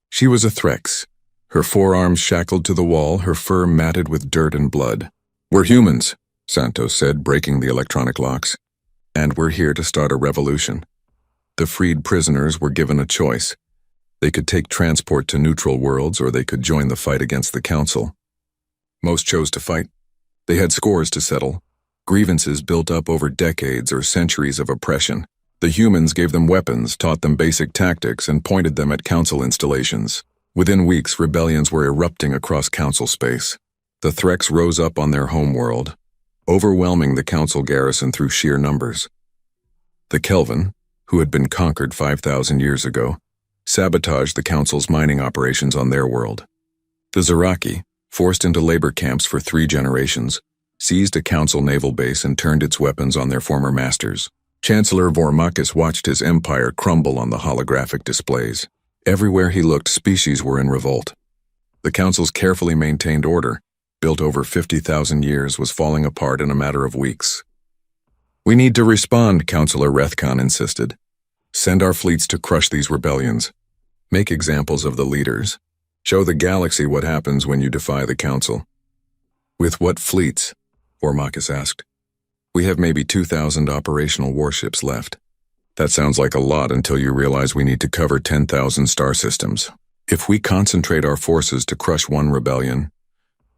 She was a Threx, her forearms shackled to the wall, her fur matted with dirt and blood. "We're humans," Santos said, breaking the electronic locks. "And we're here to start a revolution." The freed prisoners were given a choice. They could take transport to neutral worlds, or they could join the fight against the Council. Most chose to fight. They had scores to settle, grievances built up over decades or centuries of oppression. The humans gave them weapons, taught them basic tactics, and pointed them at Council installations. Within weeks, rebellions were erupting across Council space. The Threx rose up on their homeworld, overwhelming the Council garrison through sheer numbers. The Kelvin, who had been conquered 5,000 years ago, sabotaged the Council's mining operations on their world. The Zaraki, forced into labor camps for 3 generations, seized a Council naval base and turned its weapons on their former masters. Chancellor Vormakis watched his empire crumble on the holographic displays. Everywhere he looked, species were in revolt. The Council's carefully maintained order, built over 50,000 years, was falling apart in a matter of weeks. "We need to respond," Councillor Rethkon insisted. "Send our fleets to crush these rebellions. Make examples of the leaders. Show the galaxy what happens when you defy the Council." "With what fleets?" Vormakis asked. "We have maybe 2,000 operational warships left. That sounds like a lot until you realize we need to cover 10,000 star systems. If we concentrate our forces to crush one rebellion,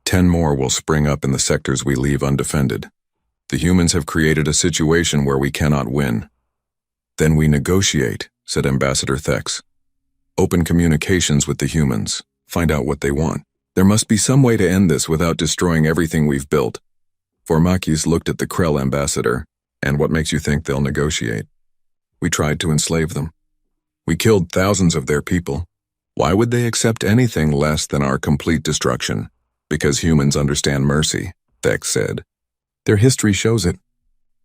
10 more will spring up in the sectors we leave undefended. The humans have created a situation where we cannot win." "Then we negotiate," said Ambassador Thex. "Open communications with the humans. Find out what they want. There must be some way to end this without destroying everything we've built." Vormakis looked at the Krell ambassador. "And what makes you think they'll negotiate?" "We tried to enslave them. We killed thousands of their people. Why would they accept anything less than our complete destruction?" "Because humans understand mercy," Thex said. "Their history shows it.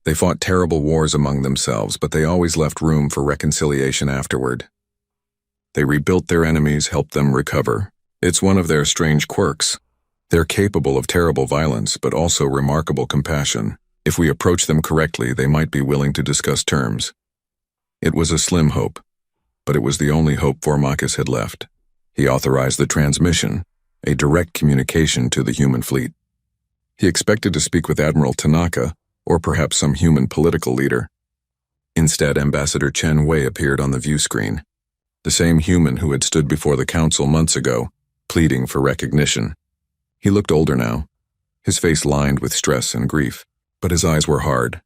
They fought terrible wars among themselves, but they always left room for reconciliation afterward. They rebuilt their enemies, helped them recover. It's one of their strange quirks. They're capable of terrible violence, but also remarkable compassion. If we approach them correctly, they might be willing to discuss terms. It was a slim hope, but it was the only hope Vormakis had left. He authorized the transmission, a direct communication to the human fleet. He expected to speak with Admiral Tanaka, or perhaps some human political leader. Instead, Ambassador Chen Wei appeared on the view screen, the same human who had stood before the council months ago, pleading for recognition. He looked older now, his face lined with stress and grief, but his eyes were hard,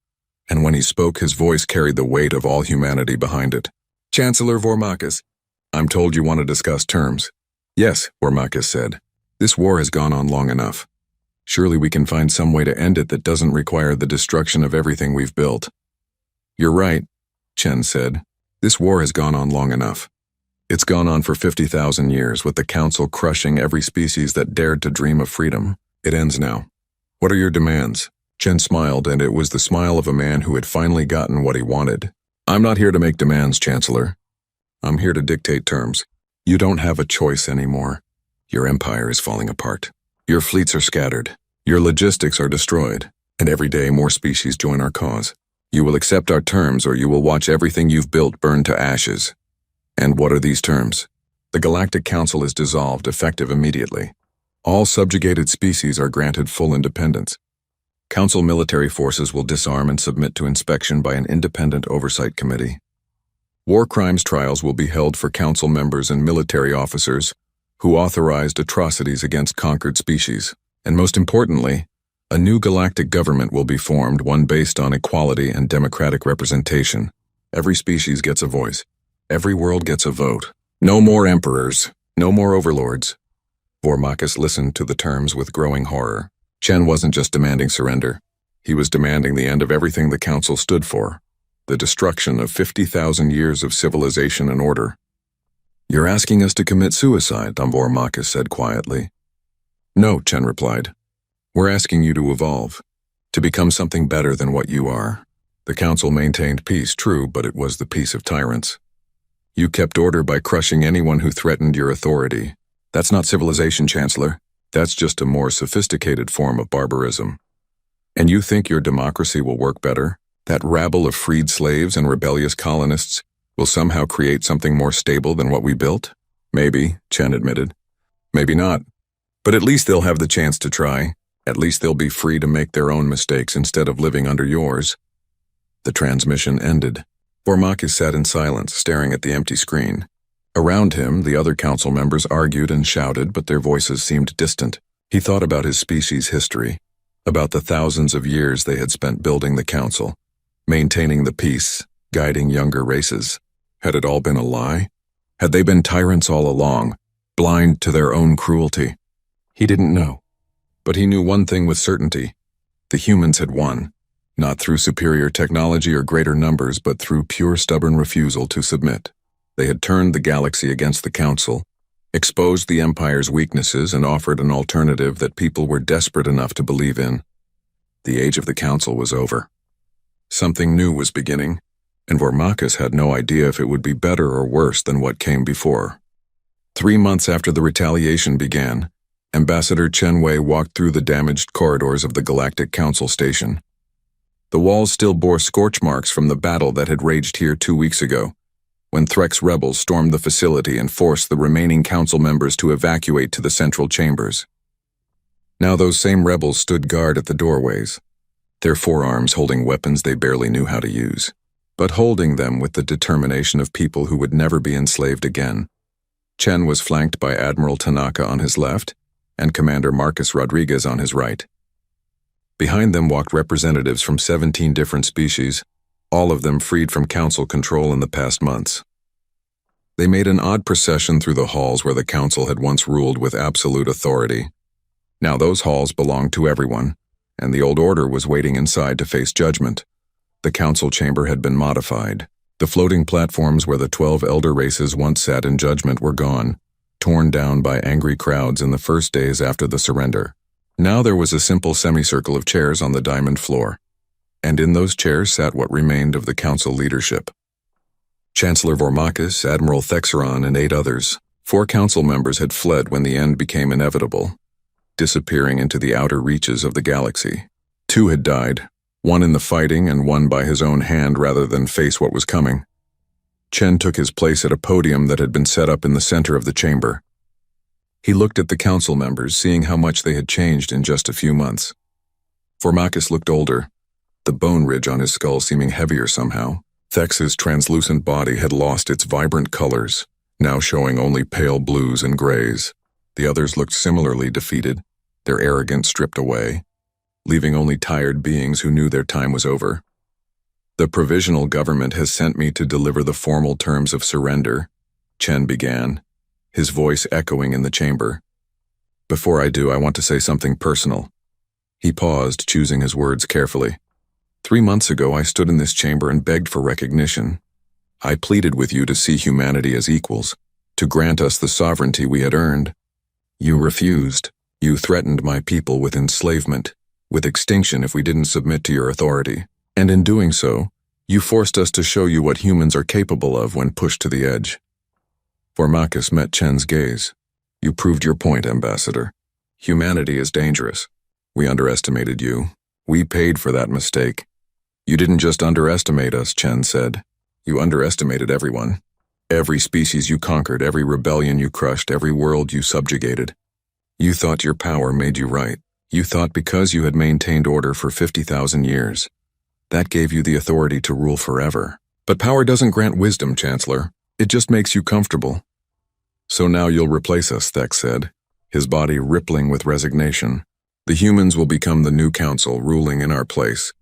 and when he spoke, his voice carried the weight of all humanity behind it. Chancellor Vormakis, I'm told you want to discuss terms. Yes, Vormakis said. This war has gone on long enough. Surely we can find some way to end it that doesn't require the destruction of everything we've built. You're right, Chen said. This war has gone on long enough. It's gone on for 50,000 years, with the Council crushing every species that dared to dream of freedom. It ends now. What are your demands? Chen smiled, and it was the smile of a man who had finally gotten what he wanted. I'm not here to make demands, Chancellor. I'm here to dictate terms. You don't have a choice anymore. Your empire is falling apart. Your fleets are scattered. Your logistics are destroyed. And every day more species join our cause. You will accept our terms, or you will watch everything you've built burn to ashes. And what are these terms? The Galactic Council is dissolved, effective immediately. All subjugated species are granted full independence. Council military forces will disarm and submit to inspection by an independent oversight committee. War crimes trials will be held for Council members and military officers who authorized atrocities against conquered species. And most importantly, a new galactic government will be formed, one based on equality and democratic representation. Every species gets a voice. Every world gets a vote. No more emperors. No more overlords. Vormakis listened to the terms with growing horror. Chen wasn't just demanding surrender. He was demanding the end of everything the Council stood for. The destruction of 50,000 years of civilization and order. You're asking us to commit suicide, Vormakis said quietly. No, Chen replied. We're asking you to evolve, to become something better than what you are. The Council maintained peace, true, but it was the peace of tyrants. You kept order by crushing anyone who threatened your authority. That's not civilization, Chancellor. That's just a more sophisticated form of barbarism. And you think your democracy will work better? That rabble of freed slaves and rebellious colonists will somehow create something more stable than what we built? Maybe, Chen admitted. Maybe not. But at least they'll have the chance to try. At least they'll be free to make their own mistakes instead of living under yours. The transmission ended. Vormakis sat in silence, staring at the empty screen. Around him, the other council members argued and shouted, but their voices seemed distant. He thought about his species' history, about the thousands of years they had spent building the council, maintaining the peace, guiding younger races. Had it all been a lie? Had they been tyrants all along, blind to their own cruelty? He didn't know. But he knew one thing with certainty. The humans had won, not through superior technology or greater numbers, but through pure stubborn refusal to submit. They had turned the galaxy against the Council, exposed the Empire's weaknesses, and offered an alternative that people were desperate enough to believe in. The age of the Council was over. Something new was beginning, and Vormakis had no idea if it would be better or worse than what came before. 3 months after the retaliation began, Ambassador Chen Wei walked through the damaged corridors of the Galactic Council station. The walls still bore scorch marks from the battle that had raged here 2 weeks ago, when Threk's rebels stormed the facility and forced the remaining council members to evacuate to the central chambers. Now those same rebels stood guard at the doorways, their forearms holding weapons they barely knew how to use, but holding them with the determination of people who would never be enslaved again. Chen was flanked by Admiral Tanaka on his left and Commander Marcus Rodriguez on his right. Behind them walked representatives from 17 different species, all of them freed from council control in the past months. They made an odd procession through the halls where the council had once ruled with absolute authority. Now those halls belonged to everyone, and the old order was waiting inside to face judgment. The council chamber had been modified. The floating platforms where the 12 elder races once sat in judgment were gone, torn down by angry crowds in the first days after the surrender. Now there was a simple semicircle of chairs on the diamond floor, and in those chairs sat what remained of the council leadership. Chancellor Vormakis, Admiral Thexeron, and 8 others. 4 council members had fled when the end became inevitable. disappearing into the outer reaches of the galaxy. 2 had died, one in the fighting and one by his own hand rather than face what was coming. Chen took his place at a podium that had been set up in the center of the chamber. He looked at the council members, seeing how much they had changed in just a few months. Formakis looked older, the bone ridge on his skull seeming heavier somehow. Thex's translucent body had lost its vibrant colors, now showing only pale blues and grays. The others looked similarly defeated, their arrogance stripped away, leaving only tired beings who knew their time was over. The provisional government has sent me to deliver the formal terms of surrender, Chen began, his voice echoing in the chamber. Before I do, I want to say something personal. He paused, choosing his words carefully. 3 months ago, I stood in this chamber and begged for recognition. I pleaded with you to see humanity as equals, to grant us the sovereignty we had earned. You refused. You threatened my people with enslavement, with extinction if we didn't submit to your authority. And in doing so, you forced us to show you what humans are capable of when pushed to the edge. Formakis met Chen's gaze. You proved your point, Ambassador. Humanity is dangerous. We underestimated you. We paid for that mistake. You didn't just underestimate us, Chen said. You underestimated everyone. Every species you conquered, every rebellion you crushed, every world you subjugated. You thought your power made you right. You thought because you had maintained order for 50,000 years, that gave you the authority to rule forever. But power doesn't grant wisdom, Chancellor. It just makes you comfortable. So now you'll replace us, Thex said, his body rippling with resignation. The humans will become the new council, ruling in our place.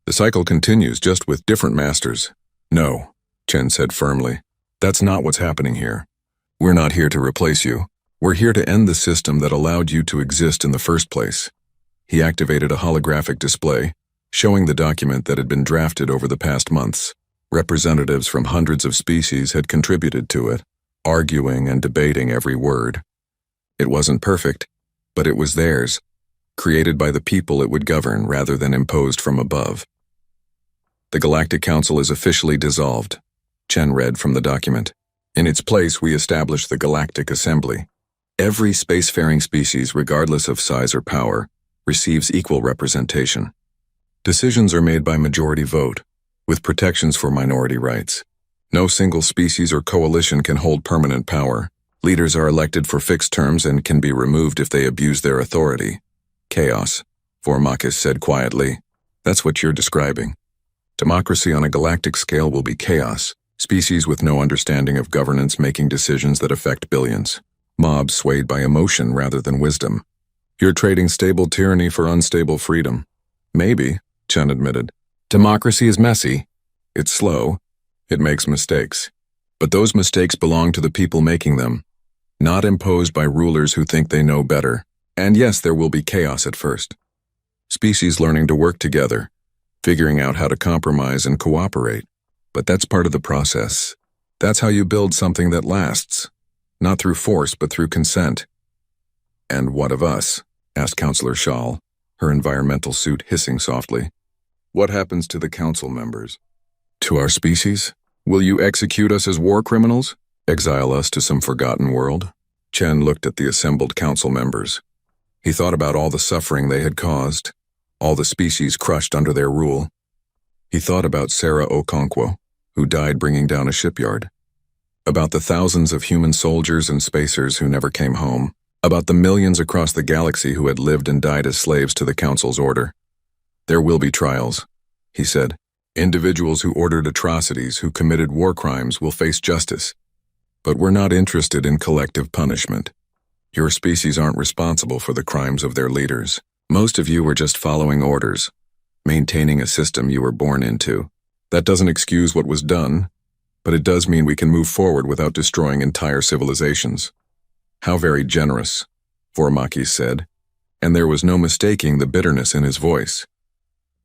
The cycle continues, just with different masters. No, Chen said firmly. That's not what's happening here. We're not here to replace you. We're here to end the system that allowed you to exist in the first place. He activated a holographic display, showing the document that had been drafted over the past months. Representatives from hundreds of species had contributed to it, arguing and debating every word. It wasn't perfect, but it was theirs, created by the people it would govern rather than imposed from above. The Galactic Council is officially dissolved, Chen read from the document. In its place, we establish the Galactic Assembly. Every spacefaring species, regardless of size or power, receives equal representation. Decisions are made by majority vote, with protections for minority rights. No single species or coalition can hold permanent power. Leaders are elected for fixed terms and can be removed if they abuse their authority. Chaos, Formakis said quietly. That's what you're describing. Democracy on a galactic scale will be chaos, species with no understanding of governance making decisions that affect billions. Mobs swayed by emotion rather than wisdom. You're trading stable tyranny for unstable freedom. Maybe, Chen admitted. Democracy is messy. It's slow. It makes mistakes. But those mistakes belong to the people making them, not imposed by rulers who think they know better. And yes, there will be chaos at first. Species learning to work together, figuring out how to compromise and cooperate. But that's part of the process. That's how you build something that lasts. Not through force, but through consent. And what of us? Asked Councillor Schall, her environmental suit hissing softly. What happens to the council members? To our species? Will you execute us as war criminals? Exile us to some forgotten world? Chen looked at the assembled council members. He thought about all the suffering they had caused, all the species crushed under their rule. He thought about Sarah Okonkwo, who died bringing down a shipyard. About the thousands of human soldiers and spacers who never came home. About the millions across the galaxy who had lived and died as slaves to the Council's order. There will be trials, he said. Individuals who ordered atrocities, who committed war crimes, will face justice. But we're not interested in collective punishment. Your species aren't responsible for the crimes of their leaders. Most of you were just following orders, maintaining a system you were born into. That doesn't excuse what was done, but it does mean we can move forward without destroying entire civilizations. How very generous, Formakis said, and there was no mistaking the bitterness in his voice.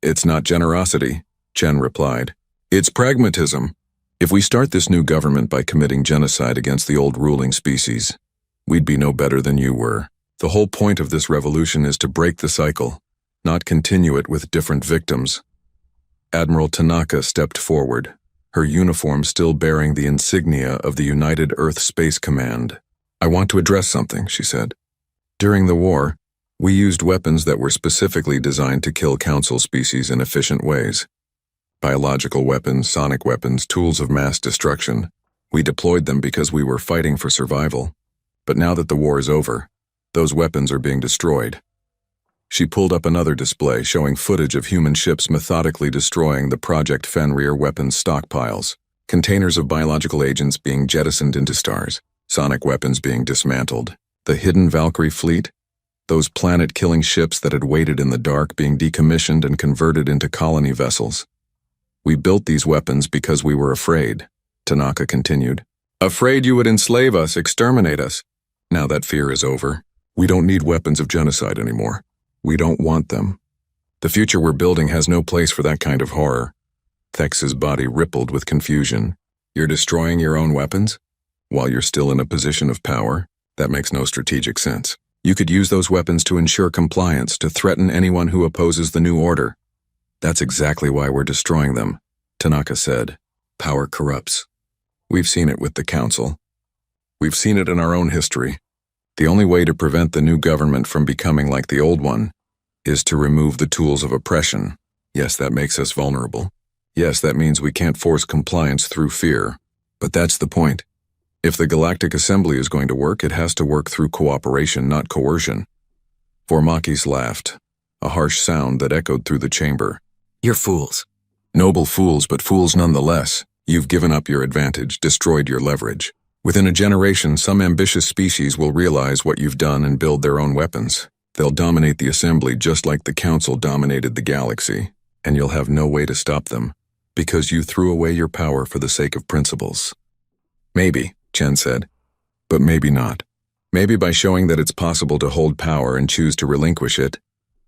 It's not generosity, Chen replied. It's pragmatism. If we start this new government by committing genocide against the old ruling species, we'd be no better than you were. The whole point of this revolution is to break the cycle, not continue it with different victims. Admiral Tanaka stepped forward, her uniform still bearing the insignia of the United Earth Space Command. I want to address something, she said. During the war, We used weapons that were specifically designed to kill Council species in efficient ways. Biological weapons, sonic weapons, tools of mass destruction. We deployed them because we were fighting for survival. But now that the war is over, those weapons are being destroyed. She pulled up another display showing footage of human ships methodically destroying the Project Fenrir weapons stockpiles, containers of biological agents being jettisoned into stars, sonic weapons being dismantled, the hidden Valkyrie fleet, those planet-killing ships that had waited in the dark being decommissioned and converted into colony vessels. We built these weapons because we were afraid, Tanaka continued. Afraid you would enslave us, exterminate us. Now that fear is over. We don't need weapons of genocide anymore. We don't want them. The future we're building has no place for that kind of horror. Thex's body rippled with confusion. You're destroying your own weapons? While you're still in a position of power? That makes no strategic sense. You could use those weapons to ensure compliance, to threaten anyone who opposes the new order. That's exactly why we're destroying them, Tanaka said. Power corrupts. We've seen it with the Council. We've seen it in our own history. The only way to prevent the new government from becoming like the old one is to remove the tools of oppression. Yes, that makes us vulnerable. Yes, that means we can't force compliance through fear. But that's the point. If the Galactic Assembly is going to work, it has to work through cooperation, not coercion. Vormakis laughed, a harsh sound that echoed through the chamber. You're fools. Noble fools, but fools nonetheless. You've given up your advantage, destroyed your leverage. Within a generation, some ambitious species will realize what you've done and build their own weapons. They'll dominate the Assembly just like the Council dominated the galaxy, and you'll have no way to stop them, because you threw away your power for the sake of principles. Maybe, Chen said, but maybe not. Maybe by showing that it's possible to hold power and choose to relinquish it,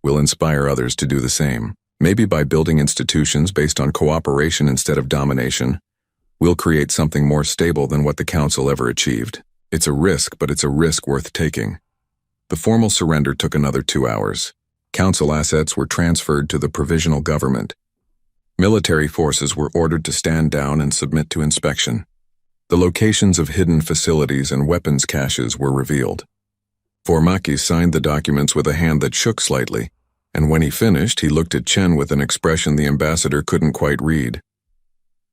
we'll inspire others to do the same. Maybe by building institutions based on cooperation instead of domination, we'll create something more stable than what the Council ever achieved. It's a risk, but it's a risk worth taking. The formal surrender took another 2 hours. Council assets were transferred to the provisional government. Military forces were ordered to stand down and submit to inspection. The locations of hidden facilities and weapons caches were revealed. Vormakis signed the documents with a hand that shook slightly, and when he finished, he looked at Chen with an expression the ambassador couldn't quite read.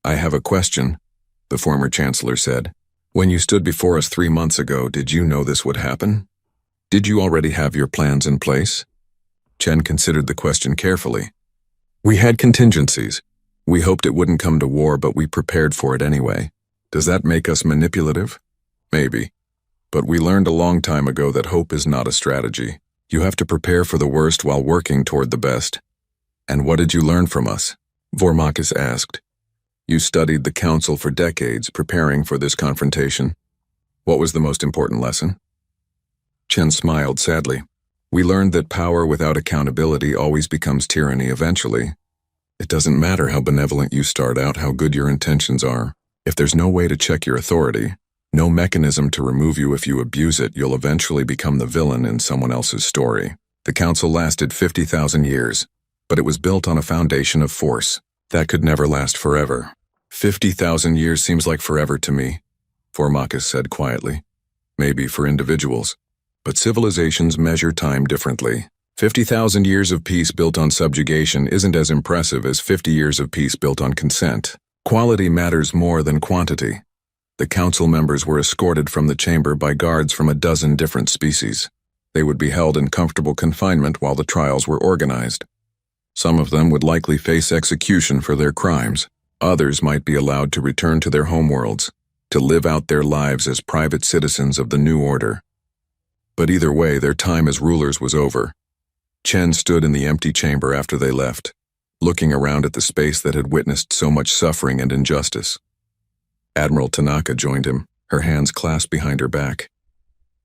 I have a question, the former chancellor said. When you stood before us 3 months ago, did you know this would happen? Did you already have your plans in place? Chen considered the question carefully. We had contingencies. We hoped it wouldn't come to war, but we prepared for it anyway. Does that make us manipulative? Maybe. But we learned a long time ago that hope is not a strategy. You have to prepare for the worst while working toward the best. And what did you learn from us? Vormakis asked. You studied the Council for decades, preparing for this confrontation. What was the most important lesson? Chen smiled sadly. We learned that power without accountability always becomes tyranny eventually. It doesn't matter how benevolent you start out, how good your intentions are. If there's no way to check your authority, no mechanism to remove you if you abuse it, you'll eventually become the villain in someone else's story. The Council lasted 50,000 years, but it was built on a foundation of force. That could never last forever. 50,000 years seems like forever to me, Vormakis said quietly. Maybe for individuals, but civilizations measure time differently. 50,000 years of peace built on subjugation isn't as impressive as 50 years of peace built on consent. Quality matters more than quantity. The Council members were escorted from the chamber by guards from a dozen different species. They would be held in comfortable confinement while the trials were organized. Some of them would likely face execution for their crimes. Others might be allowed to return to their homeworlds, to live out their lives as private citizens of the new order. But either way, their time as rulers was over. Chen stood in the empty chamber after they left, looking around at the space that had witnessed so much suffering and injustice. Admiral Tanaka joined him, her hands clasped behind her back.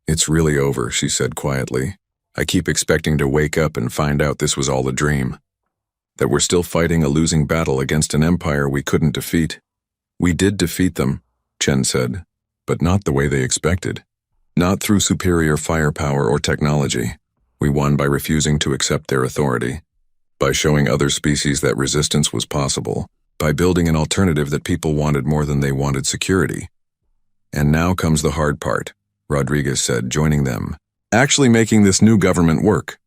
It's really over, she said quietly. I keep expecting to wake up and find out this was all a dream. That we're still fighting a losing battle against an empire we couldn't defeat. We did defeat them, Chen said, but not the way they expected. Not through superior firepower or technology. We won by refusing to accept their authority, by showing other species that resistance was possible, by building an alternative that people wanted more than they wanted security. And now comes the hard part, Rodriguez said, joining them. Actually making this new government work.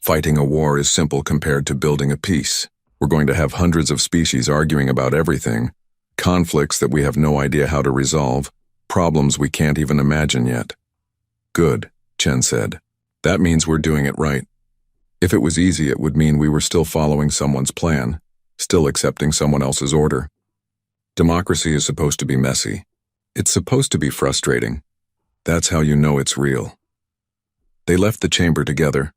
Fighting a war is simple compared to building a peace. We're going to have hundreds of species arguing about everything, conflicts that we have no idea how to resolve, problems we can't even imagine yet. Good, Chen said. That means we're doing it right. If it was easy, it would mean we were still following someone's plan, still accepting someone else's order. Democracy is supposed to be messy. It's supposed to be frustrating. That's how you know it's real. They left the chamber together,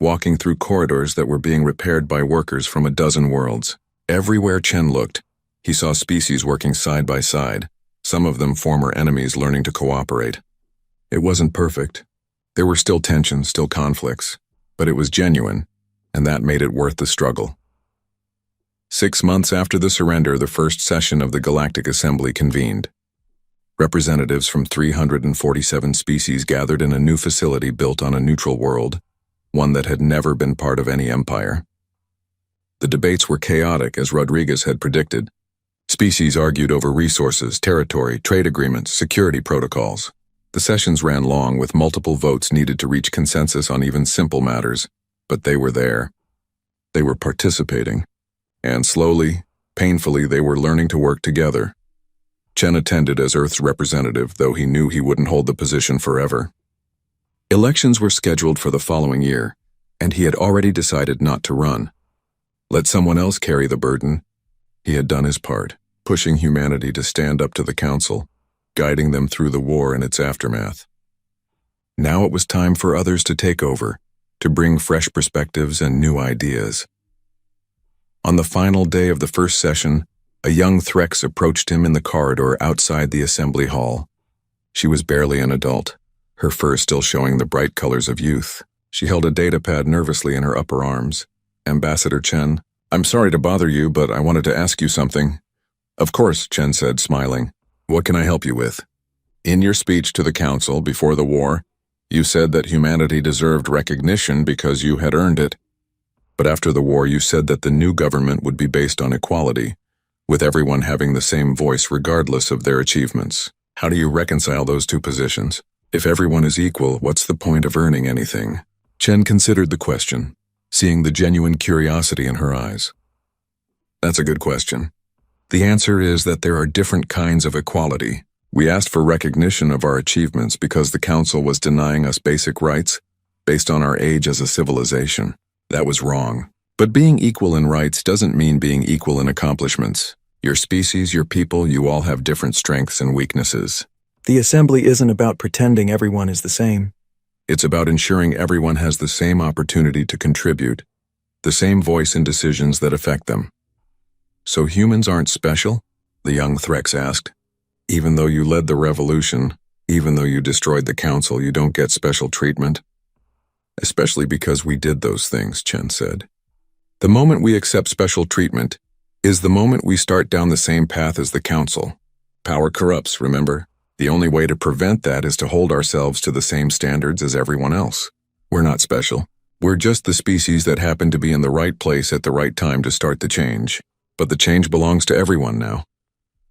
walking through corridors that were being repaired by workers from a dozen worlds. Everywhere Chen looked, he saw species working side by side, some of them former enemies learning to cooperate. It wasn't perfect. There were still tensions, still conflicts, but it was genuine, and that made it worth the struggle. 6 months after the surrender, the first session of the Galactic Assembly convened. Representatives from 347 species gathered in a new facility built on a neutral world, one that had never been part of any empire. The debates were chaotic, as Rodriguez had predicted. Species argued over resources, territory, trade agreements, security protocols. The sessions ran long, with multiple votes needed to reach consensus on even simple matters, but they were there. They were participating. And slowly, painfully, they were learning to work together. Chen attended as Earth's representative, though he knew he wouldn't hold the position forever. Elections were scheduled for the following year, and he had already decided not to run. Let someone else carry the burden. He had done his part, pushing humanity to stand up to the Council, guiding them through the war and its aftermath. Now it was time for others to take over, to bring fresh perspectives and new ideas. On the final day of the first session, a young Threx approached him in the corridor outside the assembly hall. She was barely an adult, her fur still showing the bright colors of youth. She held a datapad nervously in her upper arms. "Ambassador Chen, I'm sorry to bother you, but I wanted to ask you something." "Of course," Chen said, smiling. "What can I help you with?" "In your speech to the Council before the war, you said that humanity deserved recognition because you had earned it. But after the war, you said that the new government would be based on equality, with everyone having the same voice regardless of their achievements. How do you reconcile those two positions? If everyone is equal, what's the point of earning anything?" Chen considered the question, seeing the genuine curiosity in her eyes. "That's a good question. The answer is that there are different kinds of equality. We asked for recognition of our achievements because the Council was denying us basic rights based on our age as a civilization. That was wrong. But being equal in rights doesn't mean being equal in accomplishments. Your species, your people, you all have different strengths and weaknesses. The assembly isn't about pretending everyone is the same. It's about ensuring everyone has the same opportunity to contribute, the same voice in decisions that affect them." "So humans aren't special?" the young Threx asked. "Even though you led the revolution, even though you destroyed the Council, you don't get special treatment?" "Especially because we did those things," Chen said. "The moment we accept special treatment is the moment we start down the same path as the Council. Power corrupts, remember? The only way to prevent that is to hold ourselves to the same standards as everyone else. We're not special. We're just the species that happen to be in the right place at the right time to start the change. But the change belongs to everyone now."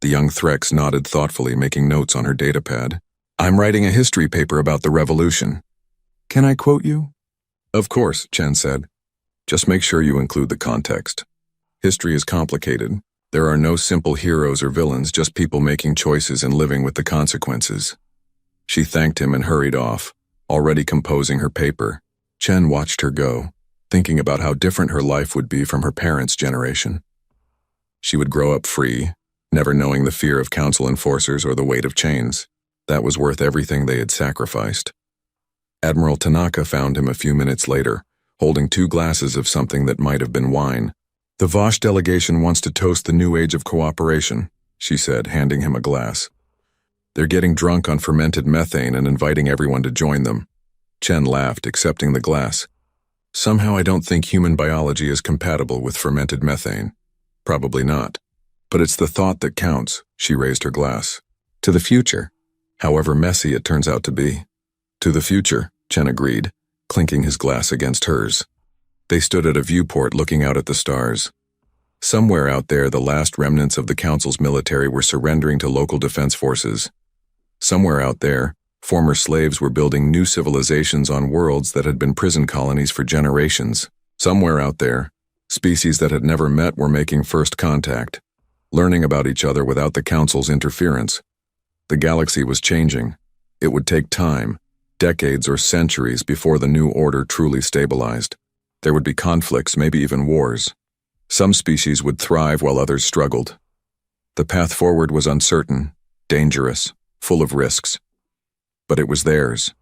The young Threx nodded thoughtfully, making notes on her datapad. "I'm writing a history paper about the revolution. Can I quote you?" "Of course," Chen said. "Just make sure you include the context. History is complicated. There are no simple heroes or villains, just people making choices and living with the consequences." She thanked him and hurried off, already composing her paper. Chen watched her go, thinking about how different her life would be from her parents' generation. She would grow up free, never knowing the fear of Council enforcers or the weight of chains. That was worth everything they had sacrificed. Admiral Tanaka found him a few minutes later, holding 2 glasses of something that might have been wine. "The Vosh delegation wants to toast the new age of cooperation," she said, handing him a glass. "They're getting drunk on fermented methane and inviting everyone to join them." Chen laughed, accepting the glass. "Somehow I don't think human biology is compatible with fermented methane." "Probably not. But it's the thought that counts." She raised her glass. "To the future, however messy it turns out to be." "To the future," Chen agreed, clinking his glass against hers. They stood at a viewport looking out at the stars. Somewhere out there, the last remnants of the Council's military were surrendering to local defense forces. Somewhere out there, Former slaves were building new civilizations on worlds that had been prison colonies for generations. Somewhere out there, species that had never met were making first contact, learning about each other without the Council's interference. The galaxy was changing. It would take time, decades or centuries before the new order truly stabilized. There would be conflicts, maybe even wars. Some species would thrive while others struggled. The path forward was uncertain, dangerous, full of risks. But it was theirs.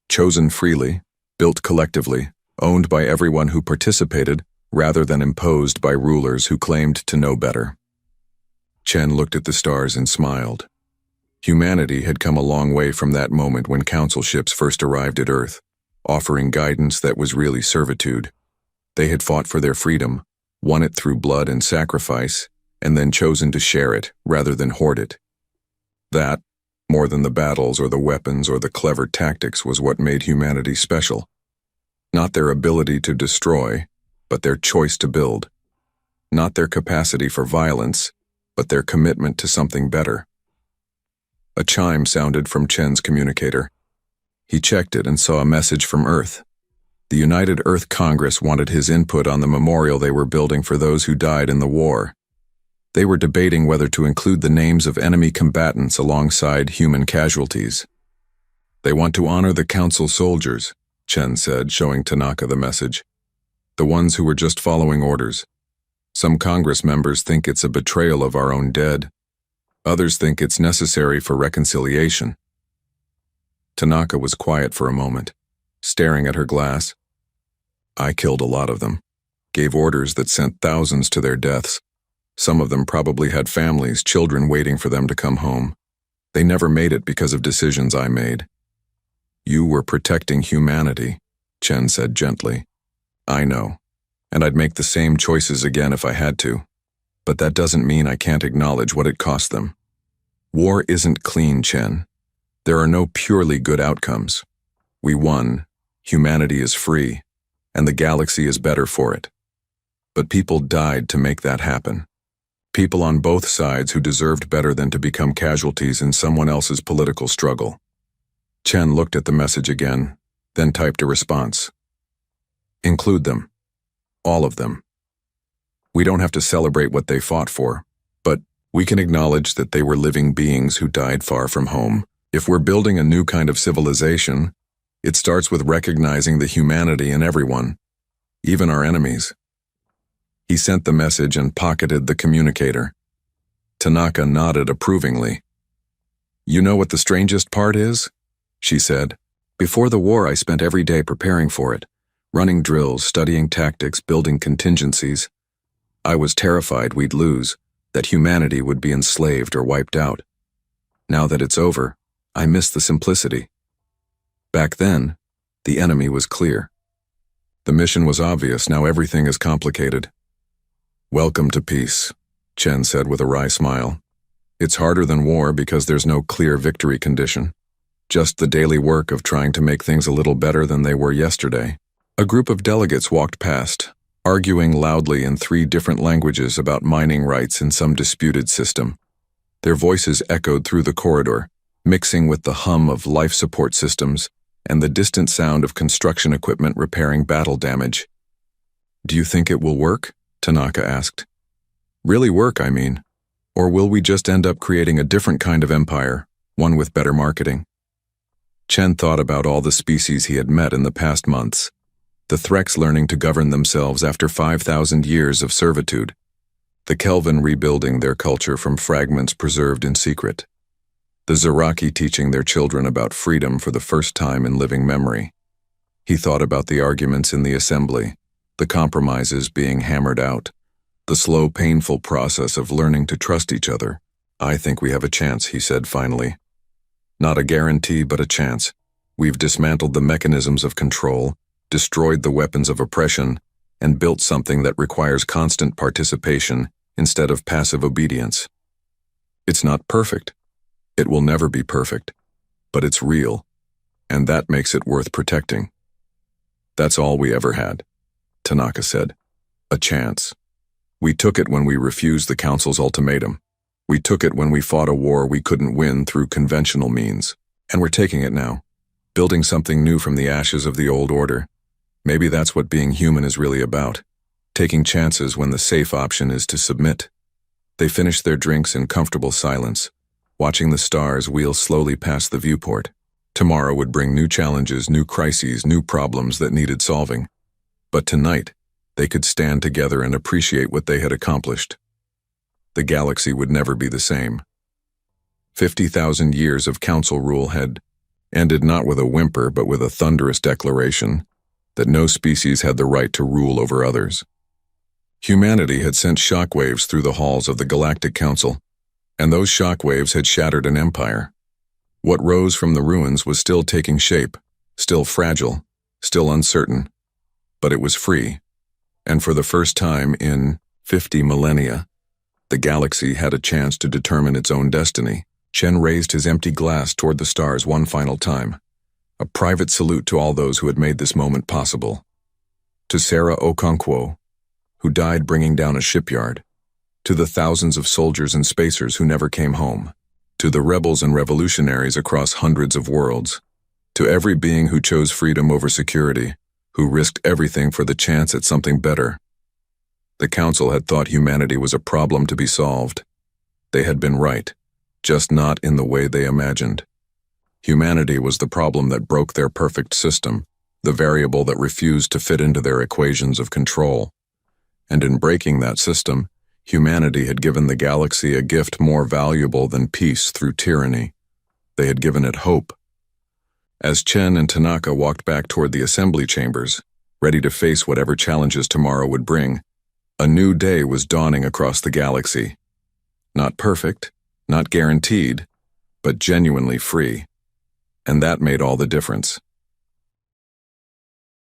Chosen freely, built collectively, owned by everyone who participated rather than imposed by rulers who claimed to know better. Chen looked at the stars and smiled. Humanity had come a long way from that moment when council ships first arrived at Earth, offering guidance that was really servitude. They had fought for their freedom, won it through blood and sacrifice, and then chosen to share it rather than hoard it. That, more than the battles or the weapons or the clever tactics, was what made humanity special. Not their ability to destroy, but their choice to build. Not their capacity for violence, but their commitment to something better. A chime sounded from Chen's communicator. He checked it and saw a message from Earth. The United Earth Congress wanted his input on the memorial they were building for those who died in the war. They were debating whether to include the names of enemy combatants alongside human casualties. They want to honor the Council soldiers, Chen said, showing Tanaka the message. The ones who were just following orders. Some Congress members think it's a betrayal of our own dead. Others think it's necessary for reconciliation. Tanaka was quiet for a moment, staring at her glass. I killed a lot of them, gave orders that sent thousands to their deaths. Some of them probably had families, children waiting for them to come home. They never made it because of decisions I made. You were protecting humanity, Chen said gently. I know, and I'd make the same choices again if I had to. But that doesn't mean I can't acknowledge what it cost them. War isn't clean, Chen. There are no purely good outcomes. We won, humanity is free, and the galaxy is better for it. But people died to make that happen. People on both sides who deserved better than to become casualties in someone else's political struggle. Chen looked at the message again, then typed a response. Include them. All of them. We don't have to celebrate what they fought for, but we can acknowledge that they were living beings who died far from home. If we're building a new kind of civilization, it starts with recognizing the humanity in everyone, even our enemies. He sent the message and pocketed the communicator. Tanaka nodded approvingly. You know what the strangest part is? She said. Before the war, I spent every day preparing for it, running drills, studying tactics, building contingencies. I was terrified we'd lose, that humanity would be enslaved or wiped out. Now that it's over, I miss the simplicity. Back then, the enemy was clear. The mission was obvious, now everything is complicated. Welcome to peace, Chen said with a wry smile. It's harder than war because there's no clear victory condition. Just the daily work of trying to make things a little better than they were yesterday. A group of delegates walked past, arguing loudly in 3 different languages about mining rights in some disputed system. Their voices echoed through the corridor, mixing with the hum of life support systems and the distant sound of construction equipment repairing battle damage. Do you think it will work? Tanaka asked. Really work, I mean. Or will we just end up creating a different kind of empire, one with better marketing? Chen thought about all the species he had met in the past months. The Threks learning to govern themselves after 5,000 years of servitude. The Kelvin rebuilding their culture from fragments preserved in secret. The Zaraki teaching their children about freedom for the first time in living memory. He thought about the arguments in the assembly, the compromises being hammered out, the slow, painful process of learning to trust each other. I think we have a chance, he said finally. Not a guarantee, but a chance. We've dismantled the mechanisms of control, destroyed the weapons of oppression, and built something that requires constant participation instead of passive obedience. It's not perfect. It will never be perfect, but it's real, and that makes it worth protecting. That's all we ever had, Tanaka said. A chance. We took it when we refused the Council's ultimatum. We took it when we fought a war we couldn't win through conventional means. And we're taking it now, building something new from the ashes of the old order. Maybe that's what being human is really about, taking chances when the safe option is to submit. They finished their drinks in comfortable silence, watching the stars wheel slowly past the viewport. Tomorrow would bring new challenges, new crises, new problems that needed solving. But tonight, they could stand together and appreciate what they had accomplished. The galaxy would never be the same. 50,000 years of council rule had ended not with a whimper but with a thunderous declaration that no species had the right to rule over others. Humanity had sent shockwaves through the halls of the Galactic Council, and those shockwaves had shattered an empire. What rose from the ruins was still taking shape, still fragile, still uncertain, but it was free, and for the first time in 50 millennia, the galaxy had a chance to determine its own destiny. Chen raised his empty glass toward the stars one final time, a private salute to all those who had made this moment possible. To Sarah Okonkwo, who died bringing down a shipyard, to the thousands of soldiers and spacers who never came home, to the rebels and revolutionaries across hundreds of worlds, to every being who chose freedom over security, who risked everything for the chance at something better. The Council had thought humanity was a problem to be solved. They had been right, just not in the way they imagined. Humanity was the problem that broke their perfect system, the variable that refused to fit into their equations of control. And in breaking that system, humanity had given the galaxy a gift more valuable than peace through tyranny. They had given it hope. As Chen and Tanaka walked back toward the assembly chambers, ready to face whatever challenges tomorrow would bring, a new day was dawning across the galaxy. Not perfect, not guaranteed, but genuinely free. And that made all the difference.